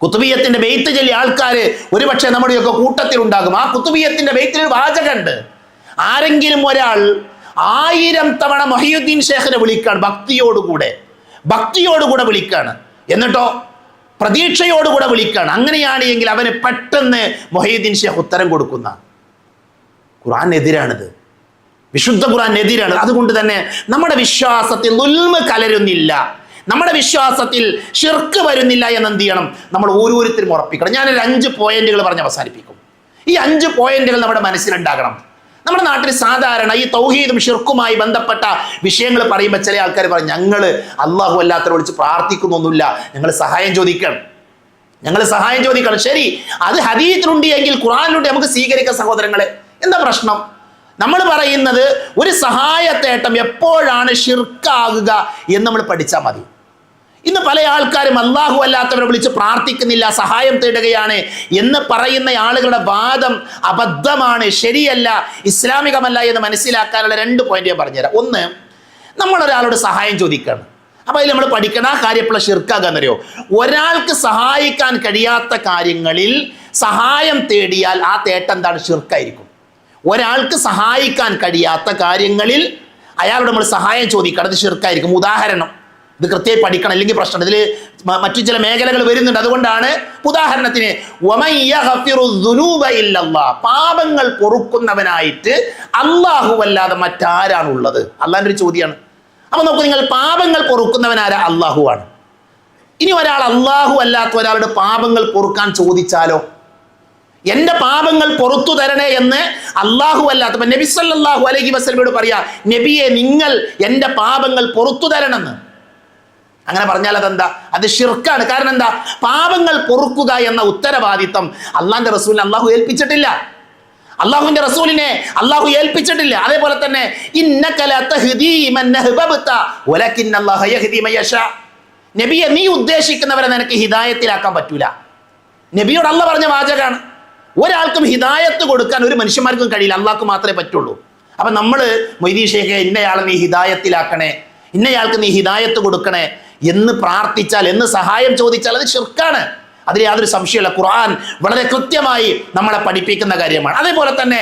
കുത്തുബിയ്യത്തിന്റെ ബെയ്ത്ത് ചൊല്ലിയ ആൾക്കാർ ഒരുപക്ഷെ നമ്മുടെയൊക്കെ കൂട്ടത്തിലുണ്ടാകും. ആ കുത്തുബിയ്യത്തിന്റെ ബെയ്ത്തിൽ ഒരു വാചകമുണ്ട്. ആരെങ്കിലും ഒരാൾ 1000 തവണ മുഹയ്യിദ്ദീൻ ഷേഖിനെ വിളിക്കാണ്, ഭക്തിയോടുകൂടെ വിളിക്കാണ്, എന്നിട്ടോ പ്രതീക്ഷയോടുകൂടെ വിളിക്കാണ്. അങ്ങനെയാണ് എങ്കിൽ അവന് പെട്ടെന്ന് മുഹയ്യിദ്ദീൻ ഷേഖ് ഉത്തരം കൊടുക്കുന്ന ഖുർആനെതിരാണിത്, വിശുദ്ധ ഖുർആനെതിരാണ്. അതുകൊണ്ട് തന്നെ നമ്മുടെ വിശ്വാസത്തിൽ ദുൽമ് കലരുന്നില്ല, നമ്മുടെ വിശ്വാസത്തിൽ ശിർക്ക് വരുന്നില്ല എന്ന് എന്ത് ചെയ്യണം? നമ്മൾ ഓരോരുത്തരും ഉറപ്പിക്കണം. ഞാനൊരു 5 പോയിന്റുകൾ പറഞ്ഞ് അവസാനിപ്പിക്കും. ഈ 5 പോയിന്റുകൾ നമ്മുടെ മനസ്സിലുണ്ടാകണം. നമ്മുടെ നാട്ടിൽ സാധാരണ ഈ തൗഹീദും ഷിർക്കുമായി ബന്ധപ്പെട്ട വിഷയങ്ങൾ പറയുമ്പോൾ ചില ആൾക്കാർ പറയും ഞങ്ങൾ അള്ളാഹു അല്ലാത്തവരെ വിളിച്ച് പ്രാർത്ഥിക്കുന്നൊന്നുമില്ല, ഞങ്ങൾ സഹായം ചോദിക്കണം. ശരി, അത് ഹദീസിലുണ്ട് എങ്കിൽ ഖുർആനിലുണ്ട്, നമുക്ക് സ്വീകരിക്കാം സഹോദരങ്ങളെ. എന്താ പ്രശ്നം? നമ്മൾ പറയുന്നത് ഒരു സഹായത്തേട്ടം എപ്പോഴാണ് ഷിർക്കാകുക എന്ന് നമ്മൾ പഠിച്ചാൽ മതി. ഇന്ന് പല ആൾക്കാരും അള്ളാഹു അല്ലാത്തവരെ വിളിച്ച് പ്രാർത്ഥിക്കുന്നില്ല, സഹായം തേടുകയാണ് എന്ന് പറയുന്ന ആളുകളുടെ വാദം അബദ്ധമാണ്, ശരിയല്ല, ഇസ്ലാമികമല്ല എന്ന് മനസ്സിലാക്കാനുള്ള 2 പോയിന്റ് ഞാൻ പറഞ്ഞുതരാം. ഒന്ന്, നമ്മളൊരാളോട് സഹായം ചോദിക്കുകയാണ്. അപ്പോൾ അതിൽ നമ്മൾ പഠിക്കണം ആ കാര്യം എപ്പോഴും ഷിർക്കാകാന്നറിയോ? ഒരാൾക്ക് സഹായിക്കാൻ കഴിയാത്ത കാര്യങ്ങളിൽ സഹായം തേടിയാൽ ആ തേട്ടം എന്താണ്? ഷിർക്കായിരിക്കും. ഒരാൾക്ക് സഹായിക്കാൻ കഴിയാത്ത കാര്യങ്ങളിൽ അയാളോട് നമ്മൾ സഹായം ചോദിക്കണം, അത് ഷിർക്കായിരിക്കും. ഉദാഹരണം, ഇത് കൃത്യമായി പഠിക്കണം, അല്ലെങ്കിൽ പ്രശ്നം. ഇതിൽ മറ്റു ചില മേഖലകൾ വരുന്നുണ്ട്. അതുകൊണ്ടാണ് ഉദാഹരണത്തിന് പാപങ്ങൾ പൊറുക്കുന്നവനായിട്ട് അള്ളാഹു അല്ലാതെ മറ്റാരാണുള്ളത്? അള്ളാഹിന്റെ ഒരു ചോദ്യമാണ്. അപ്പൊ നോക്കൂ, നിങ്ങൾ പാപങ്ങൾ പൊറുക്കുന്നവനാരാ? അള്ളാഹുവാണ്. ഇനി ഒരാൾ അള്ളാഹു അല്ലാത്ത ഒരാളുടെ പാപങ്ങൾ പൊറുക്കാൻ ചോദിച്ചാലോ? എൻ്റെ പാപങ്ങൾ പൊറുത്തു തരണേ എന്ന് അള്ളാഹു അല്ലാത്ത നബി സല്ലല്ലാഹു അലൈഹി വസല്ലമയോട് പറയാ, നബിയെ നിങ്ങൾ എൻ്റെ പാപങ്ങൾ പൊറുത്തു തരണമെന്ന്. അങ്ങനെ പറഞ്ഞാൽ അതെന്താ? അത് ഷിർക്കാണ്. കാരണം എന്താ? പാപങ്ങൾ പൊറുക്കുക എന്ന ഉത്തരവാദിത്തം അള്ളാഹിന്റെ റസൂലിനെ അള്ളാഹു ഏൽപ്പിച്ചിട്ടില്ല, അള്ളാഹുവിന്റെ റസൂലിനെ അള്ളാഹു ഏൽപ്പിച്ചിട്ടില്ല. അതേപോലെ തന്നെ നബിയെ നീ ഉദ്ദേശിക്കുന്നവരെ നിനക്ക് ഹിദായത്തിലാക്കാൻ പറ്റൂല. നബിയോട് അള്ളാഹ് പറഞ്ഞ വാചകാണ്. ഒരാൾക്കും ഹിദായത്ത് കൊടുക്കാൻ ഒരു മനുഷ്യന്മാർക്കും കഴിയില്ല, അള്ളാഹ്ക്ക് മാത്രമേ പറ്റുള്ളൂ. അപ്പൊ നമ്മൾ മൊയ്തീൻ ഷേഖേ ഇന്നയാളെ നീ ഹിദായത്തിലാക്കണേ, ഇന്നയാൾക്ക് നീ ഹിദായത്ത് കൊടുക്കണേ എന്ന് പ്രാർത്ഥിച്ചാൽ, എന്ന് സഹായം ചോദിച്ചാൽ അത് ശിർക്കാണ്. അതിൽ യാതൊരു സംശയമില്ല. ഖുർആൻ വളരെ കൃത്യമായി നമ്മളെ പഠിപ്പിക്കുന്ന കാര്യമാണ്. അതേപോലെ തന്നെ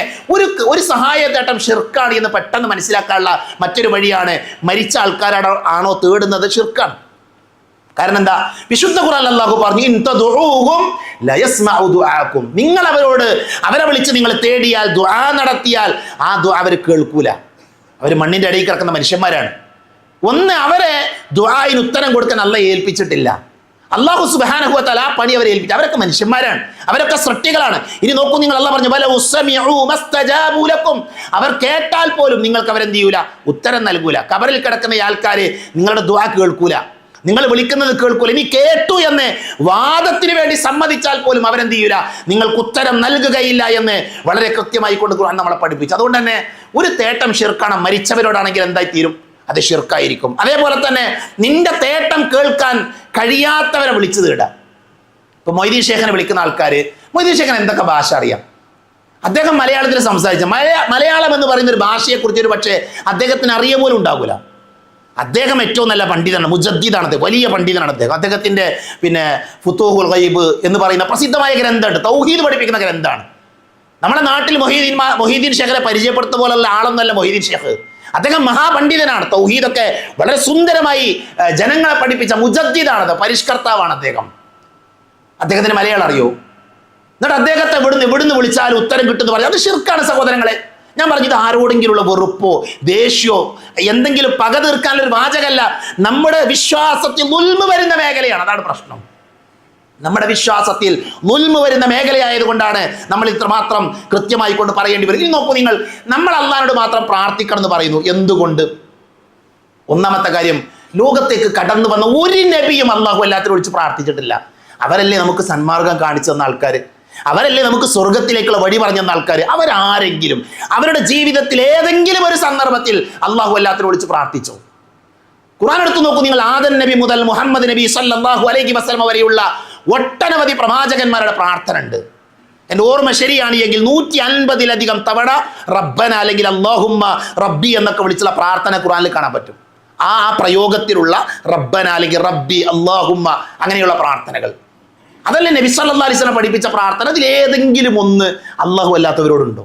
ഒരു സഹായത്തേട്ടം ശിർക്കാണ് എന്ന് പെട്ടെന്ന് മനസ്സിലാക്കാനുള്ള മറ്റൊരു വഴിയാണ് മരിച്ച ആൾക്കാരാണോ തേടുന്നത്? ശിർക്കാണ്. കാരണം എന്താ? വിശുദ്ധ ഖുർആൻ അല്ലാഹു പറഞ്ഞു, ഇൻ തദഉഹും ലയസ്മഉ ദുആക്കും. നിങ്ങൾ അവരെ വിളിച്ച് നിങ്ങൾ തേടിയാൽ, ദുആ നടത്തിയാൽ ആ ദുആ അവർ കേൾക്കൂല. അവർ മണ്ണിന്റെ അടിയിൽ കിടക്കുന്ന മനുഷ്യന്മാരാണ്. ഒന്ന്, അവരെ ദുആയിന് ഉത്തരം കൊടുക്കാൻ അല്ലാഹ് ഏൽപ്പിച്ചിട്ടില്ല. അല്ലാഹു സുബ്ഹാനഹു വ തആല ആ പണി അവരെ ഏൽപ്പിച്ചു. അവരൊക്കെ മനുഷ്യന്മാരാണ്, അവരൊക്കെ സൃഷ്ടികളാണ്. ഇനി നോക്കൂ, നിങ്ങൾ അല്ലാഹ് പറഞ്ഞു വല ഉസ്സമിഉ മസ്തജാബു ലക്കും. അവർ കേട്ടാൽ പോലും നിങ്ങൾക്ക് അവരെന്ത് ചെയ്യൂല? ഉത്തരം നൽകൂല. ഖബറിൽ കിടക്കുന്ന ആൾക്കാര് നിങ്ങളുടെ ദുആ കേൾക്കൂല. നിങ്ങൾ വിളിക്കുന്നത് കേൾക്കൂല. ഇനി കേട്ടു എന്ന് വാദത്തിന് വേണ്ടി സമ്മതിച്ചാൽ പോലും അവരെന്ത് ചെയ്യൂല, നിങ്ങൾക്ക് ഉത്തരം നൽകുകയില്ല എന്ന് വളരെ കൃത്യമായി കൊണ്ട് ഖുർആൻ നമ്മളെ പഠിപ്പിച്ചു. അതുകൊണ്ട് തന്നെ ഒരു തേട്ടം ഷിർക്കാണ്. മരിച്ചവരോടാണെങ്കിൽ എന്തായി തീരും? അത് ഷിർക്കായിരിക്കും. അതേപോലെ തന്നെ നിന്റെ തേട്ടം കേൾക്കാൻ കഴിയാത്തവരെ വിളിച്ചു തീടുക. ഇപ്പൊ മൊയ്തീൻ ഷേഖിനെ വിളിക്കുന്ന ആൾക്കാർ, മൊയ്തീൻ ഷേഖിന് എന്തൊക്കെ ഭാഷ അറിയാം? അദ്ദേഹം മലയാളത്തിൽ സംസാരിച്ച മലയാളം എന്ന് പറയുന്ന ഒരു ഭാഷയെക്കുറിച്ച് ഒരു പക്ഷേ അദ്ദേഹത്തിന് അറിയ പോലും ഉണ്ടാകൂല. അദ്ദേഹം ഏറ്റവും നല്ല പണ്ഡിതനാണ്, മുജദ്ദീദാണ്, വലിയ പണ്ഡിതനാണ് അദ്ദേഹം. അദ്ദേഹത്തിൻ്റെ ഫുതൂഹുൽ ഗൈബ് എന്ന് പറയുന്ന പ്രസിദ്ധമായ ഗ്രന്ഥമുണ്ട്, തൗഹീദ് പഠിപ്പിക്കുന്ന ഗ്രന്ഥമാണ്. നമ്മുടെ നാട്ടിൽ മൊഹീദ്ദീൻ ഷേഖിനെ പരിചയപ്പെടുത്ത പോലുള്ള ആളൊന്നല്ല മൊഹീദ്ദീൻ ഷേഖ്. അദ്ദേഹം മഹാപണ്ഡിതനാണ്. തൗഹീദൊക്കെ വളരെ സുന്ദരമായി ജനങ്ങളെ പഠിപ്പിച്ച മുജദ്ദീദാണത്, പരിഷ്കർത്താവാണ് അദ്ദേഹം. അദ്ദേഹത്തിന് മലയാളം അറിയോ? എന്നിട്ട് അദ്ദേഹത്തെ ഇവിടുന്ന് വിളിച്ചാൽ ഉത്തരം കിട്ടുമെന്ന് പറയും. അത് ഷിർക്കാണ് സഹോദരങ്ങളെ. ഞാൻ പറഞ്ഞത് ആരോടെങ്കിലുള്ള വെറുപ്പോ ദേഷ്യമോ എന്തെങ്കിലും പക തീർക്കാനുള്ള ഒരു വാചകമല്ല. നമ്മുടെ വിശ്വാസത്തിൽ നുൽമ് വരുന്ന മേഖലയാണ്, അതാണ് പ്രശ്നം. നമ്മുടെ വിശ്വാസത്തിൽ നുൽമ് വരുന്ന മേഖലയായതുകൊണ്ടാണ് നമ്മൾ ഇത്രമാത്രം കൃത്യമായി കൊണ്ട് പറയേണ്ടി വരും. ഇനി നോക്കൂ നിങ്ങൾ, നമ്മൾ അള്ളാഹുവിനോട് മാത്രം പ്രാർത്ഥിക്കണം എന്ന് പറയുന്നു. എന്തുകൊണ്ട്? ഒന്നാമത്തെ കാര്യം, ലോകത്തേക്ക് കടന്നു വന്ന ഒരു നബിയും അള്ളാഹു എല്ലാത്തിനും വിളിച്ച് പ്രാർത്ഥിച്ചിട്ടില്ല. അവരല്ലേ നമുക്ക് സന്മാർഗം കാണിച്ചു തന്ന ആൾക്കാർ, അവരല്ലേ നമുക്ക് സ്വർഗത്തിലേക്കുള്ള വഴി പറഞ്ഞു തന്ന ആൾക്കാർ. അവരാരെങ്കിലും അവരുടെ ജീവിതത്തിൽ ഏതെങ്കിലും ഒരു സന്ദർഭത്തിൽ അള്ളാഹു എല്ലാത്തിനും വിളിച്ച് പ്രാർത്ഥിച്ചോ? ഖുർആൻ എടുത്തു നോക്കൂ നിങ്ങൾ. ആദം നബി മുതൽ മുഹമ്മദ് നബി സല്ലല്ലാഹു അലൈഹി വസല്ലം വരെയുള്ള ഒട്ടനവധി പ്രവാചകന്മാരുടെ പ്രാർത്ഥന ഉണ്ട്. എൻ്റെ ഓർമ്മ ശരിയാണ് എങ്കിൽ 150-ലധികം തവണ റബ്ബന അല്ലെങ്കിൽ അല്ലാഹുമ്മ റബ്ബി എന്നൊക്കെ വിളിച്ചുള്ള പ്രാർത്ഥന ഖുർആനിൽ കാണാൻ പറ്റും. ആ പ്രയോഗത്തിലുള്ള റബ്ബന അല്ലെങ്കിൽ റബ്ബി അല്ലാഹുമ്മ അങ്ങനെയുള്ള പ്രാർത്ഥനകൾ, അതല്ലേ നബി സല്ലല്ലാഹു അലൈഹി വസല്ലം പഠിപ്പിച്ച പ്രാർത്ഥന. അതിൽ ഏതെങ്കിലും ഒന്ന് അല്ലാഹു അല്ലാത്തവരോടുണ്ടോ?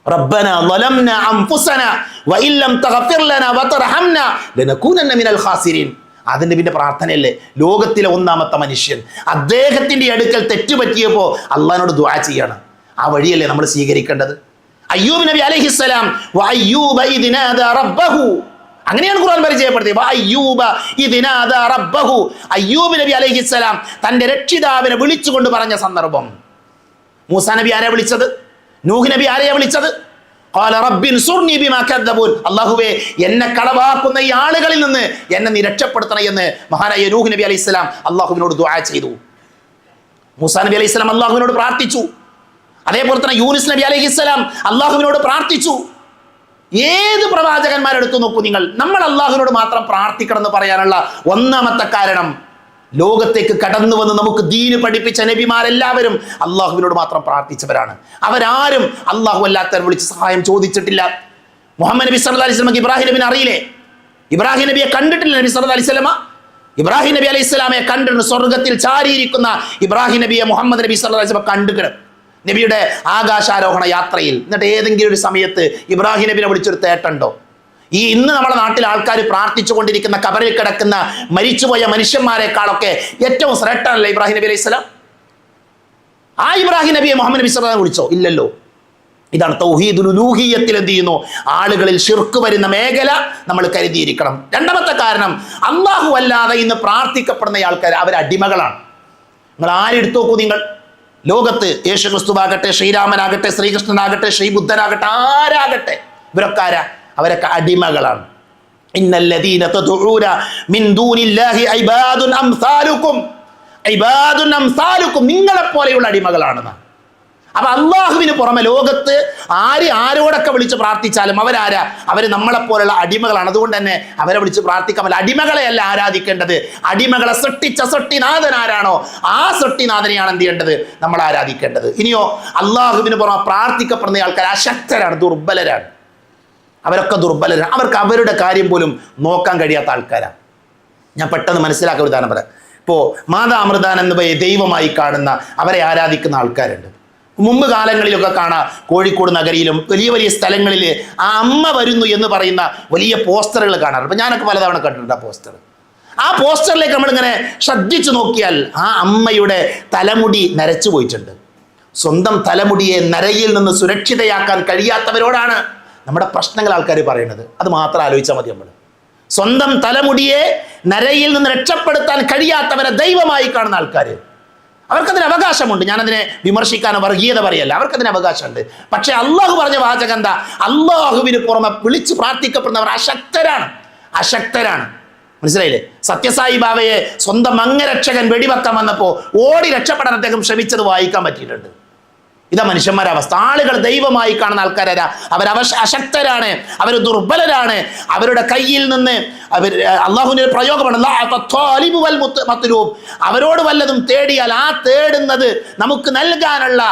റബ്ബന ളലംന അൻഫുസന വഇൻ ലം തഗ്ഫിർ ലനാ വതർഹംന ലനകൂനന്ന മിനൽ ഖാസിരീൻ. അതിൻ്റെ പിന്നെ പ്രാർത്ഥനയല്ലേ. ലോകത്തിലെ ഒന്നാമത്തെ മനുഷ്യൻ അദ്ദേഹത്തിൻ്റെ അടുക്കൽ തെറ്റുപറ്റിയപ്പോൾ അള്ളാഹിനോട് ദുആ ചെയ്യാണ്. ആ വഴിയല്ലേ നമ്മൾ സ്വീകരിക്കേണ്ടത്. അയ്യൂബ് നബി അലൈഹിസ്സലാം വഅയ്യൂബ ഇദ് നാദാ റബ്ബഹു, അങ്ങനെയാണ് ഖുർആൻ പരിചയപ്പെടുത്തിയത്. വഅയ്യൂബ ഇദ് നാദാ റബ്ബഹു, അയ്യൂബ് നബി അലൈഹിസ്സലാം തൻ്റെ രക്ഷിതാവിനെ വിളിച്ചുകൊണ്ട് പറഞ്ഞ സന്ദർഭം. മൂസാ നബി ആരെയാ വിളിച്ചത്? നൂഹ് നബി ആരെയാ വിളിച്ചത്? ഖാല റബ്ബിൻസുർനി ബിമാ കദ്ദബൂൻ, അല്ലാഹുവേ എന്നെ കളവാക്കുന്ന ഈ ആളുകളിൽ നിന്ന് എന്നെ നീ രക്ഷപ്പെടുത്തണേ എന്ന് മഹാനായ നൂഹ് നബി അലൈഹിസ്സലാം അല്ലാഹുവിനോട് ദുആ ചെയ്തു. മൂസാ നബി അലൈഹിസ്സലാം അല്ലാഹുവിനോട് പ്രാർത്ഥിച്ചു. അതേപോലെ തന്നെ യൂനുസ് നബി അലൈഹിസ്സലാം അല്ലാഹുവിനോട് പ്രാർത്ഥിച്ചു. ഏത് പ്രവാചകന്മാരെടുത്തു നോക്കൂ നിങ്ങൾ. നമ്മൾ അല്ലാഹുവിനോട് മാത്രം പ്രാർത്ഥിക്കണം എന്ന് പറയാനുള്ള ഒന്നാമത്തെ കാരണം, ലോകത്തേക്ക് കടന്നു വന്ന് നമുക്ക് ദീന് പഠിപ്പിച്ച നബിമാരെല്ലാവരും അള്ളാഹുവിനോട് മാത്രം പ്രാർത്ഥിച്ചവരാണ്. അവരാരും അള്ളാഹു അല്ലാത്തവരെ വിളിച്ച് സഹായം ചോദിച്ചിട്ടില്ല. മുഹമ്മദ് നബി സല്ലല്ലാഹു അലൈഹി വസല്ലം ഇബ്രാഹിം നബിനെ അറിയില്ലേ? ഇബ്രാഹിം നബിയെ കണ്ടിട്ടില്ല നബി സല്ലല്ലാഹു അലൈഹി വസല്ലം. ഇബ്രാഹിം നബി അലൈഹി സ്വലാമയെ കണ്ടിട്ടുണ്ട്. സ്വർഗത്തിൽ ചാരിയിരിക്കുന്ന ഇബ്രാഹിം നബിയെ മുഹമ്മദ് നബി സല്ലല്ലാഹു അലൈഹി വസല്ലം കണ്ടുകിടും നബിയുടെ ആകാശാരോഹണ യാത്രയിൽ. എന്നിട്ട് ഏതെങ്കിലും ഒരു സമയത്ത് ഇബ്രാഹിം നബിനെ വിളിച്ചൊരു തേട്ടുണ്ടോ? ഈ ഇന്ന് നമ്മുടെ നാട്ടിൽ ആൾക്കാർ പ്രാർത്ഥിച്ചു കൊണ്ടിരിക്കുന്ന കബറിൽ കിടക്കുന്ന മരിച്ചുപോയ മനുഷ്യന്മാരെക്കാളൊക്കെ ഏറ്റവും ശ്രേഷ്ഠനല്ലേ ഇബ്രാഹിം നബി അലൈഹി സ്വലാം? ആ ഇബ്രാഹിം നബിയെ മുഹമ്മദ് നബി സ്വല്ലല്ലാഹു അലൈഹി വസല്ലം വിളിച്ചോ? ഇല്ലല്ലോ. ഇതാണ് തൗഹീദുൽ ഉലൂഹിയ്യത്തിൽ എന്ത് ചെയ്യുന്നു? ആളുകളിൽ ശിർക്ക് വരുന്ന മേഖല നമ്മൾ കരുതിയിരിക്കണം. രണ്ടാമത്തെ കാരണം, അള്ളാഹു അല്ലാതെ ഇന്ന് പ്രാർത്ഥിക്കപ്പെടുന്ന ആൾക്കാർ അവർ അടിമകളാണ്. നിങ്ങൾ ആരെടുത്തു നോക്കൂ നിങ്ങൾ. ലോകത്ത് യേശു ക്രിസ്തുവാകട്ടെ, ശ്രീരാമനാകട്ടെ, ശ്രീകൃഷ്ണനാകട്ടെ, ശ്രീബുദ്ധനാകട്ടെ, ആരാകട്ടെ, ഇവരൊക്കെ ആരാ? അവരൊക്കെ അടിമകളാണ്. ഇന്നല്ലദീന തദഊന മിൻ ദൂനില്ലാഹി ഇബാദുൻ അംസാലുക്കും, ഇബാദുൻ അംസാലുക്കും, നിങ്ങളെപ്പോലെയുള്ള അടിമകളാണെന്ന്. അപ്പൊ അള്ളാഹുവിന് പുറമെ ലോകത്ത് ആരോടൊക്കെ വിളിച്ച് പ്രാർത്ഥിച്ചാലും അവരാരാ? അവർ നമ്മളെപ്പോലുള്ള അടിമകളാണ്. അതുകൊണ്ട് തന്നെ അവരെ വിളിച്ച് പ്രാർത്ഥിക്കാൻ പറ്റില്ല. അടിമകളെയല്ല ആരാധിക്കേണ്ടത്. അടിമകളെ സൃഷ്ടിച്ച സൃഷ്ടിനാഥൻ ആരാണോ ആ സൃഷ്ടിനാഥനെയാണ് എന്ത് ചെയ്യേണ്ടത്? നമ്മൾ ആരാധിക്കേണ്ടത്. ഇനിയോ അള്ളാഹുവിന് പുറമെ പ്രാർത്ഥിക്കപ്പെടുന്ന ആൾക്കാർ അശക്തരാണ്, ദുർബലരാണ്. അവരൊക്കെ ദുർബലരാണ്. അവർക്ക് അവരുടെ കാര്യം പോലും നോക്കാൻ കഴിയാത്ത ആൾക്കാരാണ്. ഞാൻ പെട്ടെന്ന് മനസ്സിലാക്കാൻ ഉദാഹരണം പറയാം. ഇപ്പോൾ മാതാ അമൃതാൻ എന്ന് ദൈവമായി കാണുന്ന അവരെ ആരാധിക്കുന്ന ആൾക്കാരുണ്ട്. മുമ്പ് കാലങ്ങളിലൊക്കെ കാണാം, കോഴിക്കോട് നഗരിയിലും വലിയ വലിയ സ്ഥലങ്ങളിൽ ആ അമ്മ വരുന്നു എന്ന് പറയുന്ന വലിയ പോസ്റ്ററുകൾ കാണാറുണ്ട്. അപ്പം ഞാനൊക്കെ പലതവണ കണ്ടിട്ടുണ്ട് ആ പോസ്റ്റർ. ആ പോസ്റ്ററിലേക്ക് നമ്മളിങ്ങനെ ശ്രദ്ധിച്ചു നോക്കിയാൽ ആ അമ്മയുടെ തലമുടി നരച്ചു പോയിട്ടുണ്ട്. സ്വന്തം തലമുടിയെ നരയിൽ നിന്ന് സുരക്ഷിതയാക്കാൻ കഴിയാത്തവരോടാണ് നമ്മുടെ പ്രശ്നങ്ങൾ ആൾക്കാർ പറയുന്നത്. അത് മാത്രം ആലോചിച്ചാൽ മതി. നമ്മൾ സ്വന്തം തലമുടിയെ നരയിൽ നിന്ന് രക്ഷപ്പെടുത്താൻ കഴിയാത്തവരെ ദൈവമായി കാണുന്ന ആൾക്കാർ, അവർക്കതിന് അവകാശമുണ്ട്. ഞാനതിനെ വിമർശിക്കാനോ വർഗീയത പറയല്ല, അവർക്കതിന് അവകാശമുണ്ട്. പക്ഷെ അള്ളാഹു പറഞ്ഞ വാചകം എന്താ? അള്ളാഹുവിന് പുറമെ വിളിച്ച് പ്രാർത്ഥിക്കപ്പെടുന്നവർ അശക്തരാണ്. മനസ്സിലായില്ലേ? സത്യസായി ബാബയെ സ്വന്തം അംഗരക്ഷകൻ വെടിവെക്കാൻ വന്നപ്പോൾ ഓടി രക്ഷപ്പെടാൻ അദ്ദേഹം ശ്രമിച്ചത് വായിക്കാൻ പറ്റിയിട്ടുണ്ട്. ഇതാ മനുഷ്യന്മാരുടെ അവസ്ഥ. ആളുകൾ ദൈവമായി കാണുന്ന ആൾക്കാരാ, അശക്തരാണ്, അവർ ദുർബലരാണ്. അവരുടെ കയ്യിൽ നിന്ന് അള്ളാഹുവിന്റെ പ്രയോഗമാണ് അവരോട് വല്ലതും തേടിയാൽ ആ തേടുന്നത് നമുക്ക് നൽകാനുള്ള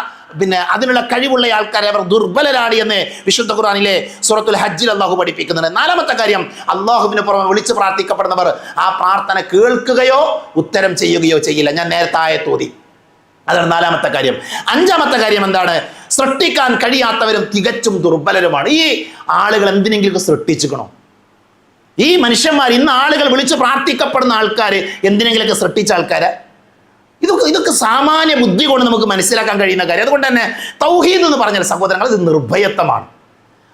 അതിനുള്ള കഴിവുള്ള ആൾക്കാരെ അവർ ദുർബലരാണ് എന്ന് വിശുദ്ധ ഖുർആനിലെ സൂറത്തുൽ ഹജ്ജിൽ അള്ളാഹു പഠിപ്പിക്കുന്നുണ്ട്. നാലാമത്തെ കാര്യം, അള്ളാഹുവിന് പുറമെ വിളിച്ച് പ്രാർത്ഥിക്കപ്പെടുന്നവർ ആ പ്രാർത്ഥന കേൾക്കുകയോ ഉത്തരം ചെയ്യുകയോ ചെയ്യില്ല. ഞാൻ നേരത്തെ ആയത്തോതി, അതാണ് നാലാമത്തെ കാര്യം. അഞ്ചാമത്തെ കാര്യം എന്താണ്? സൃഷ്ടിക്കാൻ കഴിയാത്തവരും തികച്ചും ദുർബലരുമാണ്. ഈ ആളുകൾ എന്തിനെങ്കിലും സൃഷ്ടിച്ചുക്കണോ? ഈ മനുഷ്യന്മാർ, ഇന്ന് ആളുകൾ വിളിച്ച് പ്രാർത്ഥിക്കപ്പെടുന്ന ആൾക്കാർ എന്തിനെങ്കിലൊക്കെ സൃഷ്ടിച്ച ആൾക്കാരെ? ഇതൊക്കെ സാമാന്യ ബുദ്ധി കൊണ്ട് നമുക്ക് മനസ്സിലാക്കാൻ കഴിയുന്ന കാര്യം. അതുകൊണ്ട് തന്നെ തൗഹീദ് എന്ന് പറഞ്ഞാൽ സഹോദരങ്ങൾ, ഇത് നിർഭയത്വമാണ്,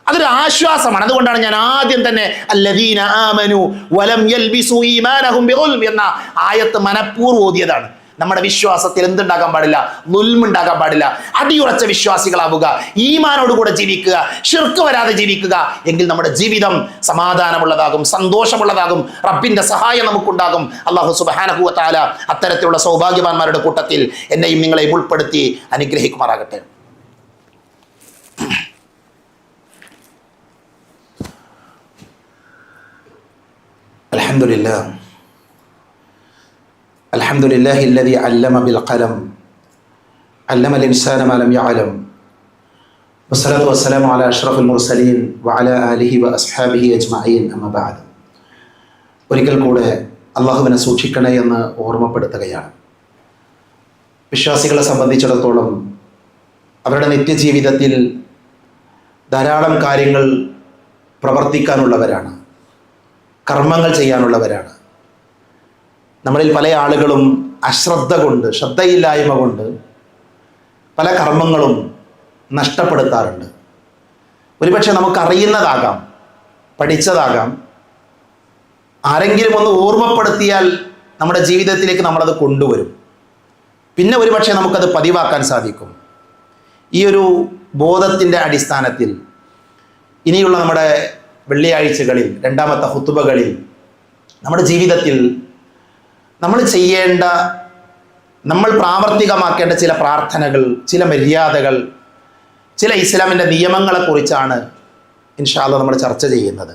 അതൊരു ആശ്വാസമാണ്. അതുകൊണ്ടാണ് ഞാൻ ആദ്യം തന്നെ അല്ലദീന ആമനു വലം യൽബിസു ഈമാനഹും ബിഗുൽം എന്ന ആയത്ത് മനഃപൂർവ്വം ഓതിയതാണ്. നമ്മുടെ വിശ്വാസത്തിൽ എന്തുണ്ടാകാൻ പാടില്ല? ദുൽമ് ഉണ്ടാകാൻ പാടില്ല. അടിയുറച്ച വിശ്വാസികളാവുക, ഈമാനോടുകൂടെ ജീവിക്കുക, ശിർക്ക് വരാതെ ജീവിക്കുക. എങ്കിൽ നമ്മുടെ ജീവിതം സമാധാനമുള്ളതാകും, സന്തോഷമുള്ളതാകും, റബ്ബിന്റെ സഹായം നമുക്കുണ്ടാകും. അല്ലാഹു സുബ്ഹാനഹു വ തആല അത്തരത്തിലുള്ള സൗഭാഗ്യവാന്മാരുടെ കൂട്ടത്തിൽ എന്നെയും നിങ്ങളെയും ഉൾപ്പെടുത്തി അനുഗ്രഹിക്കുമാറാകട്ടെ. അൽഹംദുലില്ലാഹ് അൽഹംദുലില്ലാഹി അല്ലദീ അല്ലമ ബിൽ ഖലം അല്ലമൽ ഇൻസാന മാ ലം യഅലം വസ്സലാത്തു വസ്സലാമു അലാ അഷ്റഫിൽ മുർസലീൻ വഅലാ ആലിഹി വഅസ്ഹാബിഹി അജ്മഈൻ അമ്മാ ബഅദ്. ഒരിക്കൽ കൂടെ അല്ലാഹുവിനെ സൂക്ഷിക്കണേ എന്ന് ഓർമ്മപ്പെടുത്തുകയാണ്. വിശ്വാസികളെ സംബന്ധിച്ചിടത്തോളം അവരുടെ നിത്യജീവിതത്തിൽ ധാരാളം കാര്യങ്ങൾ പ്രവർത്തിക്കാനുള്ളവരാണ്, കർമ്മങ്ങൾ ചെയ്യാനുള്ളവരാണ്. നമ്മളിൽ പല ആളുകളും അശ്രദ്ധ കൊണ്ട്, ശ്രദ്ധയില്ലായ്മ കൊണ്ട് പല കർമ്മങ്ങളും നഷ്ടപ്പെടുത്താറുണ്ട്. ഒരുപക്ഷെ നമുക്കറിയുന്നതാകാം, പഠിച്ചതാകാം, ആരെങ്കിലും ഒന്ന് ഓർമ്മപ്പെടുത്തിയാൽ നമ്മുടെ ജീവിതത്തിലേക്ക് നമ്മളത് കൊണ്ടുവരും. പിന്നെ ഒരുപക്ഷെ നമുക്കത് പതിവാക്കാൻ സാധിക്കും. ഈ ഒരു ബോധത്തിൻ്റെ അടിസ്ഥാനത്തിൽ ഇനിയുള്ള നമ്മുടെ വെള്ളിയാഴ്ചകളിൽ, രണ്ടാമത്തെ ഖുതുബകളിൽ നമ്മുടെ ജീവിതത്തിൽ നമ്മൾ ചെയ്യേണ്ട, നമ്മൾ പ്രാവർത്തികമാക്കേണ്ട ചില പ്രാർത്ഥനകൾ, ചില മര്യാദകൾ, ചില ഇസ്ലാമിൻ്റെ നിയമങ്ങളെക്കുറിച്ചാണ് ഇൻഷാ അല്ലാഹ് നമ്മൾ ചർച്ച ചെയ്യുന്നത്.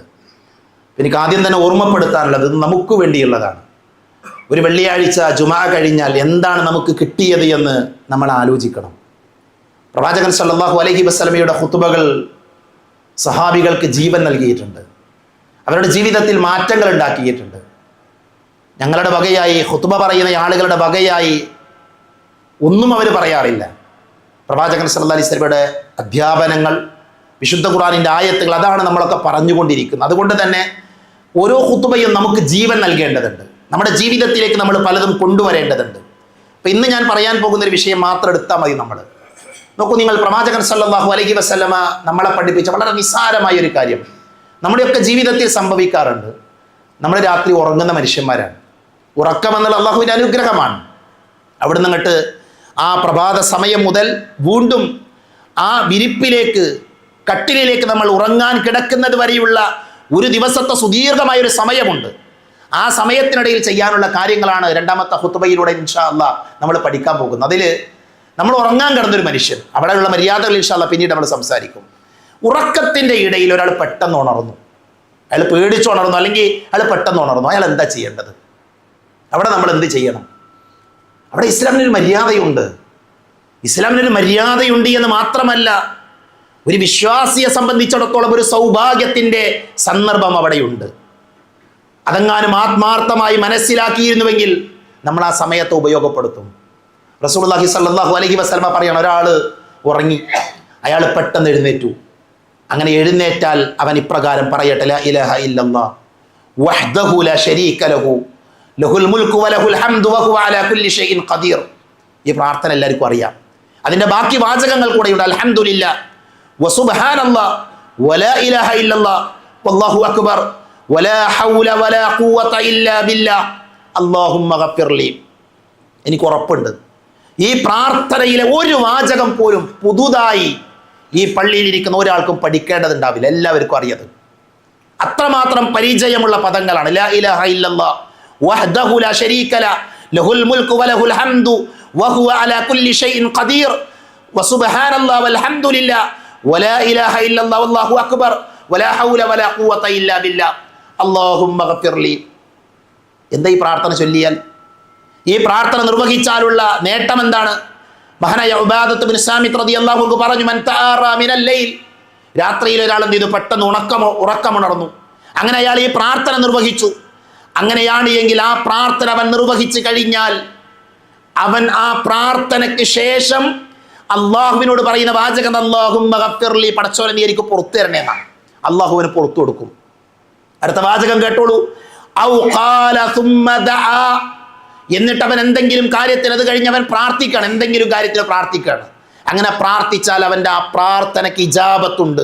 എനിക്ക് ആദ്യം തന്നെ ഓർമ്മപ്പെടുത്താനുള്ളത് നമുക്ക് വേണ്ടിയുള്ളതാണ്. ഒരു വെള്ളിയാഴ്ച ജുമാ കഴിഞ്ഞാൽ എന്താണ് നമുക്ക് കിട്ടിയത് എന്ന് നമ്മൾ ആലോചിക്കണം. പ്രവാചകൻ സല്ലല്ലാഹു അലൈഹി വസല്ലമയുടെ ഖുതുബകൾ സഹാബികൾക്ക് ജീവൻ നൽകിയിട്ടുണ്ട്, അവരുടെ ജീവിതത്തിൽ മാറ്റങ്ങൾ ഉണ്ടാക്കിയിട്ടുണ്ട്. ഞങ്ങളുടെ വകയായി, ഖുതുബ പറയുന്ന ആളുകളുടെ വകയായി ഒന്നും അവർ പറയാറില്ല. പ്രവാചകൻ സല്ലല്ലാഹു അലൈഹി വസല്ലമയുടെ അധ്യാപനങ്ങൾ, വിശുദ്ധ ഖുർആനിൻ്റെ ആയത്തുകൾ, അതാണ് നമ്മളൊക്കെ പറഞ്ഞുകൊണ്ടിരിക്കുന്നത്. അതുകൊണ്ട് തന്നെ ഓരോ ഖുതുബയും നമുക്ക് ജീവൻ നൽകേണ്ടതുണ്ട്, നമ്മുടെ ജീവിതത്തിലേക്ക് നമ്മൾ പലതും കൊണ്ടുവരേണ്ടതുണ്ട്. അപ്പം ഇന്ന് ഞാൻ പറയാൻ പോകുന്നൊരു വിഷയം മാത്രം എടുത്താൽ മതി. നമ്മൾ നോക്കൂ, നിങ്ങൾ പ്രവാചകൻ സല്ലല്ലാഹു അലൈഹി വസല്ലമ നമ്മളെ പഠിപ്പിച്ച വളരെ നിസ്സാരമായ ഒരു കാര്യം നമ്മുടെയൊക്കെ ജീവിതത്തിൽ സംഭവിക്കാറുണ്ട്. നമ്മൾ രാത്രി ഉറങ്ങുന്ന മനുഷ്യന്മാരാണ്. ഉറക്കമെന്നുള്ള അള്ളാഹുവിൻ്റെ അനുഗ്രഹമാണ്. അവിടുന്ന് അങ്ങോട്ട് ആ പ്രഭാത സമയം മുതൽ വീണ്ടും ആ വിരിപ്പിലേക്ക്, കട്ടിലിലേക്ക് നമ്മൾ ഉറങ്ങാൻ കിടക്കുന്നത് വരെയുള്ള ഒരു ദിവസത്തെ സുദീർഘമായൊരു സമയമുണ്ട്. ആ സമയത്തിനിടയിൽ ചെയ്യാനുള്ള കാര്യങ്ങളാണ് രണ്ടാമത്തെ ഖുതുബയിലൂടെ ഇൻഷാ അല്ലാഹ് നമ്മൾ പഠിക്കാൻ പോകുന്നത്. അതിൽ നമ്മൾ ഉറങ്ങാൻ കിടന്നൊരു മനുഷ്യൻ, അവിടെയുള്ള മര്യാദകൾ ഇൻഷാ അല്ലാഹ് പിന്നീട് നമ്മൾ സംസാരിക്കും. ഉറക്കത്തിൻ്റെ ഇടയിൽ ഒരാൾ പെട്ടെന്ന് ഉണർന്നു, അയാൾ പേടിച്ചുണർന്നു, അല്ലെങ്കിൽ അയാൾ പെട്ടെന്ന് ഉണർന്നു, അയാൾ എന്താ ചെയ്യേണ്ടത്? അവിടെ നമ്മൾ എന്ത് ചെയ്യണം? അവിടെ ഇസ്ലാമിനൊരു മര്യാദയുണ്ട്. ഇസ്ലാമിനൊരു മര്യാദയുണ്ട് എന്ന് മാത്രമല്ല, ഒരു വിശ്വാസിയെ സംബന്ധിച്ചിടത്തോളം ഒരു സൗഭാഗ്യത്തിൻ്റെ സന്ദർഭം അവിടെയുണ്ട്. അതെങ്ങാനും ആത്മാർത്ഥമായി മനസ്സിലാക്കിയിരുന്നുവെങ്കിൽ നമ്മൾ ആ സമയത്ത് ഉപയോഗപ്പെടുത്തും. റസൂലുള്ളാഹി സ്വല്ലല്ലാഹു അലൈഹി വസല്ലമ പറയാണ്, ഒരാൾ ഉറങ്ങി, അയാൾ പെട്ടെന്ന് എഴുന്നേറ്റു. അങ്ങനെ എഴുന്നേറ്റാൽ അവൻ ഇപ്രകാരം പറയട്ടെ, ലാ ഇലാഹ ഇല്ലല്ലാഹ് വഹ്ദഹു ലാ ശരീക ലഹു ലഹുൽ മുൽക്കു വലഹുൽ ഹംദു വഹുവ അലാ കുല്ലി ഷൈഇൻ ഖദീർ. ഈ പ്രാർത്ഥന എല്ലാവർക്കും അറിയാം. അതിൻ്റെ ബാക്കി വാചകങ്ങൾ കൂടെയുണ്ട്. അൽഹംദുലില്ലാഹ് വസുബ്ഹാനല്ലാഹ് വലാ ഇലാഹ ഇല്ലല്ലാഹ് വല്ലാഹു അക്ബർ വലാ ഹൗല വലാ ഖുവത ഇല്ലാ ബില്ലാഹ് അല്ലാഹുമ്മ ഗഫിർലി. എനിക്ക് ഉറപ്പുണ്ട് ഈ പ്രാർത്ഥനയിലെ ഒരു വാചകം പോലും പുതുതായി ഈ പള്ളിയിലിരിക്കുന്ന ഒരാൾക്കും പഠിക്കേണ്ടതുണ്ടാവില്ല. എല്ലാവർക്കും അറിയത്. അത്രമാത്രം പരിചയമുള്ള പദങ്ങളാണ്. ലാ ഇലാഹ ഇല്ലല്ലാഹ് വഹ്ദഹു ലാ ശരീക ലഹു ലഹുൽ മുൽക്കു വലഹുൽ ഹംദു വഹുവ അലാ കുല്ലി ഷൈഇൻ ഖദീർ വസുബ്ഹാനല്ലാഹി വൽഹംദുലില്ലാഹ് വലാ ഇലാഹ ഇല്ലല്ലാഹ് വല്ലാഹു അക്ബർ വലാ ഹൗല വലാ ഖുവത ഇല്ലാ ബില്ലാഹ് അല്ലാഹുമ്മ ഗഫിർലി. എന്താ ഈ പ്രാർത്ഥന ചൊല്ലിയാൽ, ഈ പ്രാർത്ഥന നിർവഹിച്ചാലുള്ള നേട്ടം എന്താണ്? മഹാനായ ഉബാദത്ത് ബിൻ സാമിത്ത് റളിയല്ലാഹു അൻഹു പറഞ്ഞു, മൻ തആറ മിനൽ ലൈൽ, രാത്രിയിൽ ഒരാൾ എന്ത് ചെയ്തു? പെട്ടെന്ന് ഉറക്കമുണർന്നു. അങ്ങനെ അയാൾ ഈ പ്രാർത്ഥന നിർവഹിച്ചു. അങ്ങനെയാണ് എങ്കിൽ ആ പ്രാർത്ഥന അവൻ നിർവഹിച്ചു കഴിഞ്ഞാൽ അവൻ ആ പ്രാർത്ഥനയ്ക്ക് ശേഷം അള്ളാഹുവിനോട് പറയുന്ന വാചകം അല്ലാഹുമ്മ ഗഫിർലി, പടച്ചോനെ നീ എനിക്ക് പുറത്തു തരണേ എന്നാണ്. അള്ളാഹുവിന് പുറത്തു കൊടുക്കും. അടുത്ത വാചകം കേട്ടോളൂ, ഔ ഖാല സുമ്മ ദഅ, എന്നിട്ട് അവൻ എന്തെങ്കിലും കാര്യത്തിൽ, അത് കഴിഞ്ഞ് അവൻ പ്രാർത്ഥിക്കണം, എന്തെങ്കിലും കാര്യത്തിൽ പ്രാർത്ഥിക്കുകയാണ്. അങ്ങനെ പ്രാർത്ഥിച്ചാൽ അവൻ്റെ ആ പ്രാർത്ഥനയ്ക്ക് ഇജാബത്തുണ്ട്,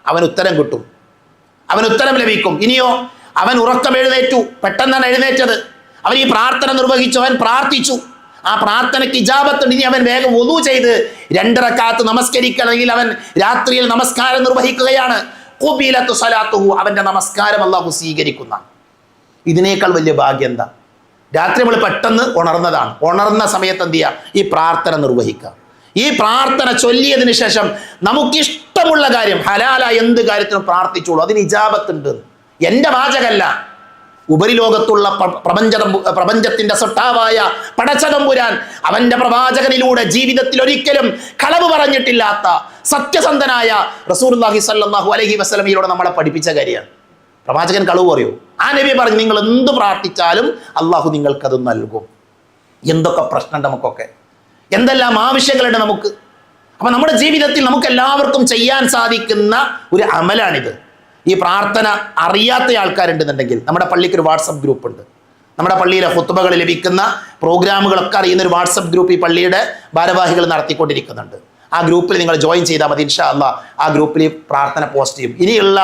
അവൻ ഉത്തരം കിട്ടും, അവൻ ഉത്തരം ലഭിക്കും. ഇനിയോ അവൻ ഉറക്കം എഴുന്നേറ്റു, പെട്ടെന്നാണ് എഴുന്നേറ്റത്, അവൻ ഈ പ്രാർത്ഥന നിർവഹിച്ചു, അവൻ പ്രാർത്ഥിച്ചു, ആ പ്രാർത്ഥനയ്ക്ക് ഇജാബത്തുണ്ട്. ഇനി അവൻ വേഗം വുളു ചെയ്ത് 2 റക്അത്ത് നമസ്കരിക്കണമെങ്കിൽ അവൻ രാത്രിയിൽ നമസ്കാരം നിർവഹിക്കുകയാണ്. ഖുബിലത്തു സ്വലാത്തുഹു, അവൻ്റെ നമസ്കാരം അല്ലാഹു സ്വീകരിക്കുന്ന. ഇതിനേക്കാൾ വലിയ ഭാഗ്യം എന്താ? രാത്രി നമ്മൾ പെട്ടെന്ന് ഉണർന്നതാണ്, ഉണർന്ന സമയത്ത് എന്ത് ചെയ്യുക? ഈ പ്രാർത്ഥന നിർവഹിക്കുക. ഈ പ്രാർത്ഥന ചൊല്ലിയതിന് ശേഷം നമുക്കിഷ്ടമുള്ള കാര്യം, ഹലാലായ എന്ത് കാര്യത്തിനും പ്രാർത്ഥിച്ചോളൂ, അതിന് ഇജാബത്തുണ്ട്. എൻ്റെ വാചകല്ല, ഉപരിലോകത്തുള്ള പ്രപഞ്ചത്തിന്റെ സൊട്ടാവായ പടച്ചതമ്പുരാൻ അവന്റെ പ്രവാചകനിലൂടെ ജീവിതത്തിൽ ഒരിക്കലും കളവ് പറഞ്ഞിട്ടില്ലാത്ത സത്യസന്ധനായ റസൂലുള്ളാഹി സ്വല്ലല്ലാഹു അലൈഹി വസല്ലമയിലൂടെ നമ്മളെ പഠിപ്പിച്ച കാര്യമാണ്. പ്രവാചകൻ കളവ് പറയൂ? ആ നബി പറഞ്ഞു, നിങ്ങൾ എന്ത് പ്രാർത്ഥിച്ചാലും അള്ളാഹു നിങ്ങൾക്കത് നൽകും. എന്തൊക്കെ പ്രശ്നം നമുക്കൊക്കെ, എന്തെല്ലാം ആവശ്യങ്ങളുണ്ട് നമുക്ക്. അപ്പൊ നമ്മുടെ ജീവിതത്തിൽ നമുക്ക് എല്ലാവർക്കും ചെയ്യാൻ സാധിക്കുന്ന ഒരു അമലാണിത്. ഈ പ്രാർത്ഥന അറിയാത്ത ആൾക്കാരുണ്ടെന്നുണ്ടെങ്കിൽ നമ്മുടെ പള്ളിക്ക് ഒരു വാട്സപ്പ് ഗ്രൂപ്പ് ഉണ്ട്. നമ്മുടെ പള്ളിയിലെ ഖുത്ബകൾ ലഭിക്കുന്ന പ്രോഗ്രാമുകളൊക്കെ അറിയുന്ന ഒരു വാട്സപ്പ് ഗ്രൂപ്പ് ഈ പള്ളിയുടെ ഭാരവാഹികൾ നടത്തിക്കൊണ്ടിരിക്കുന്നുണ്ട്. ആ ഗ്രൂപ്പിൽ നിങ്ങൾ ജോയിൻ ചെയ്താൽ മതി. ഇൻഷാ അല്ലാഹ് ആ ഗ്രൂപ്പിൽ പ്രാർത്ഥന പോസ്റ്റ് ചെയ്യും. ഇനിയുള്ള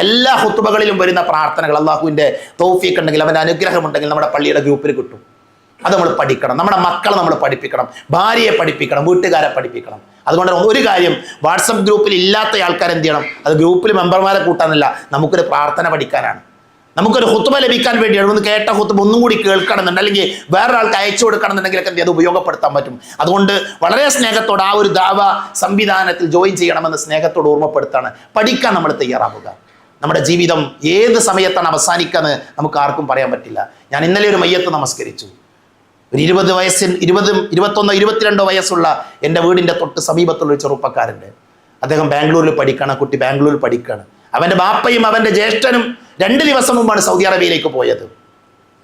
എല്ലാ ഖുത്ബകളിലും വരുന്ന പ്രാർത്ഥനകൾ അള്ളാഹുവിൻ്റെ തൗഫീഖ് ഉണ്ടെങ്കിൽ, അവൻ്റെ അനുഗ്രഹം ഉണ്ടെങ്കിൽ നമ്മുടെ പള്ളിയുടെ ഗ്രൂപ്പിൽ കിട്ടും. അത് നമ്മൾ പഠിക്കണം. നമ്മുടെ മക്കളെ നമ്മൾ പഠിപ്പിക്കണം, ഭാര്യയെ പഠിപ്പിക്കണം, വീട്ടുകാരെ പഠിപ്പിക്കണം. അതുകൊണ്ട് ഒരു കാര്യം, വാട്സപ്പ് ഗ്രൂപ്പിൽ ഇല്ലാത്ത ആൾക്കാർ എന്ത് ചെയ്യണം? അത് ഗ്രൂപ്പിൽ മെമ്പർമാരെ കൂട്ടാനല്ല, നമുക്കൊരു പ്രാർത്ഥന പഠിക്കാനാണ്, നമുക്കൊരു ഖുത്ബ ലഭിക്കാൻ വേണ്ടിയാണ്. ഒന്ന് കേട്ട ഖുത്ബ ഒന്നും കൂടി കേൾക്കണമെന്നുണ്ട്, അല്ലെങ്കിൽ വേറൊരാൾക്ക് അയച്ചു കൊടുക്കണമെന്നുണ്ടെങ്കിലൊക്കെ എന്ത് അത് ഉപയോഗപ്പെടുത്താൻ പറ്റും. അതുകൊണ്ട് വളരെ സ്നേഹത്തോടെ ആ ഒരു ദാവ സംവിധാനത്തിൽ ജോയിൻ ചെയ്യണമെന്ന് സ്നേഹത്തോട് ഓർമ്മപ്പെടുത്താണ്. പഠിക്കാൻ നമ്മൾ തയ്യാറാവുക. നമ്മുടെ ജീവിതം ഏത് സമയത്താണ് അവസാനിക്കുന്നത് നമുക്ക് ആർക്കും പറയാൻ പറ്റില്ല. ഞാൻ ഇന്നലെ ഒരു മയ്യത്ത് നമസ്കരിച്ചു. ഒരു 20 വയസ്സിൽ 20, 21, 22 വയസ്സുള്ള എൻ്റെ വീടിൻ്റെ തൊട്ട് സമീപത്തുള്ള ഒരു ചെറുപ്പക്കാരൻ്റെ, അദ്ദേഹം ബാംഗ്ലൂരിൽ പഠിക്കുകയാണ്. കുട്ടി ബാംഗ്ലൂരിൽ പഠിക്കുകയാണ്. അവൻ്റെ ബാപ്പയും അവൻ്റെ ജ്യേഷ്ഠനും 2 ദിവസം മുമ്പാണ് സൗദി അറേബ്യയിലേക്ക് പോയത്.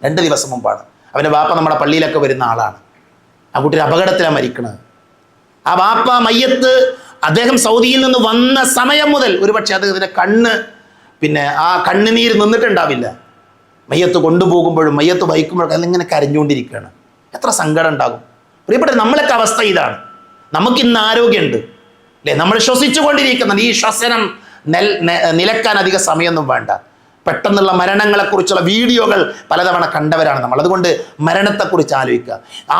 2 ദിവസം മുമ്പാണ്. അവൻ്റെ ബാപ്പ നമ്മുടെ പള്ളിയിലൊക്കെ വരുന്ന ആളാണ്. ആ കുട്ടി അപകടത്തിലാണ് മരിക്കുന്നത്. ആ ബാപ്പ മയ്യത്ത് അദ്ദേഹം സൗദിയിൽ നിന്ന് വന്ന സമയം മുതൽ ഒരുപക്ഷെ അദ്ദേഹത്തിൻ്റെ ആ കണ്ണുനീര് നിന്നിട്ടുണ്ടാവില്ല. മയ്യത്ത് കൊണ്ടുപോകുമ്പോഴും മയ്യത്ത് വഹിക്കുമ്പോഴൊക്കെ അതിങ്ങനെ കരഞ്ഞുകൊണ്ടിരിക്കുകയാണ്. എത്ര സങ്കടം ഉണ്ടാകും. പ്രിയപ്പെട്ട നമ്മളൊക്കെ അവസ്ഥ ഇതാണ്. നമുക്കിന്ന് ആരോഗ്യമുണ്ട് അല്ലേ? നമ്മൾ ശ്വസിച്ചുകൊണ്ടിരിക്കുന്നുണ്ട്. ഈ ശ്വസനം നിലക്കാൻ അധിക സമയമൊന്നും വേണ്ട. പെട്ടെന്നുള്ള മരണങ്ങളെക്കുറിച്ചുള്ള വീഡിയോകൾ പലതവണ കണ്ടവരാണ് നമ്മൾ. അതുകൊണ്ട് മരണത്തെക്കുറിച്ച് ആലോചിക്കുക.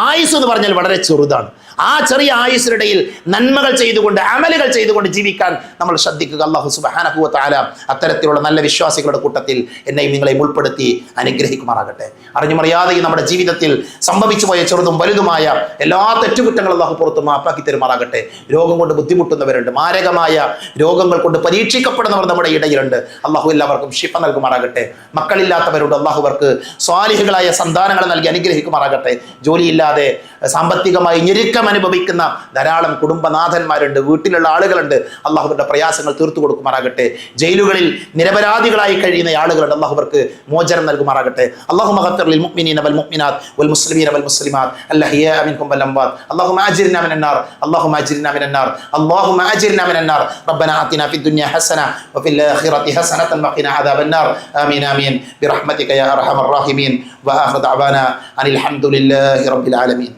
ആയുസ് എന്ന് പറഞ്ഞാൽ വളരെ ചെറുതാണ്. ആ ചെറിയ ആയുസ്സിനിടയിൽ നന്മകൾ ചെയ്തുകൊണ്ട്, അമലുകൾ ചെയ്തുകൊണ്ട് ജീവിക്കാൻ നമ്മൾ ശ്രദ്ധിക്കുക. അല്ലാഹു സുബ്ഹാനഹു വ തആല അത്തരത്തിലുള്ള നല്ല വിശ്വാസികളുടെ കൂട്ടത്തിൽ എന്നെയും നിങ്ങളെയും ഉൾപ്പെടുത്തി അനുഗ്രഹിക്കുമാറാകട്ടെ. അറിഞ്ഞുമറിയാതെ നമ്മുടെ ജീവിതത്തിൽ സംഭവിച്ചു പോയ ചെറുതും വലുതുമായ എല്ലാ തെറ്റുകുറ്റങ്ങളും അല്ലാഹു പുറത്ത് മാപ്പാക്കി തരുമാറാകട്ടെ. രോഗം കൊണ്ട് ബുദ്ധിമുട്ടുന്നവരുണ്ട്, മാരകമായ രോഗങ്ങൾ കൊണ്ട് പരീക്ഷിക്കപ്പെടുന്നവർ നമ്മുടെ ഇടയിലുണ്ട്. അല്ലാഹു എല്ലാവർക്കും ശിഫ നൽകുമാറാകട്ടെ. മക്കളില്ലാത്തവരുണ്ട്, അല്ലാഹുവർക്ക് സ്വാലിഹുകളായ സന്താനങ്ങൾ നൽകി അനുഗ്രഹിക്കുമാറാകട്ടെ. ജോലിയില്ലാതെ സാമ്പത്തികമായി ഞെരുക്കം അനുഭവിക്കുന്ന ധാരാളം കുടുംബനാഥന്മാരുണ്ട്, വീട്ടിലുള്ള ആളുകളുണ്ട്. അള്ളാഹുവിന്റെ പ്രയാസങ്ങൾ തീർത്തു കൊടുക്കുമാറാകട്ടെ. ജയിലുകളിൽ നിരപരാധികളായി കഴിയുന്ന ആളുകളുണ്ട്, അള്ളാഹുവർക്ക് മോചനം നൽകുമാറാകട്ടെ. അല്ലാഹുമ്മ ഗഫിർ ലിൽ മുഅ്മിനീന വൽ മുഅ്മിനാത്ത് വൽ മുസ്ലിമീന വൽ മുസ്ലിമാത്ത് അൽഹയ്യാ മിൻകും വൽ അംവാത്ത് അല്ലാഹുമ്മ അജിർനാ മിനൻ നാർ അല്ലാഹുമ്മ അജിർനാ മിനൻ നാർ അല്ലാഹുമ്മ അജിർനാ മിനൻ നാർ റബ്ബനാ ആതിനാ ഫിദ് ദുനിയ ഹസന വഫിൽ ആഖിറതി ഹസനതൻ വഖിനാ അദാബൻ നാർ ആമീൻ ആമീൻ ബിറഹ്മതിക യാ അർഹമർ റഹീമീൻ വആഖിറു ദഅവാനാ അനിൽ ഹംദുലില്ലാഹി റബ്ബിൽ ആലമീൻ.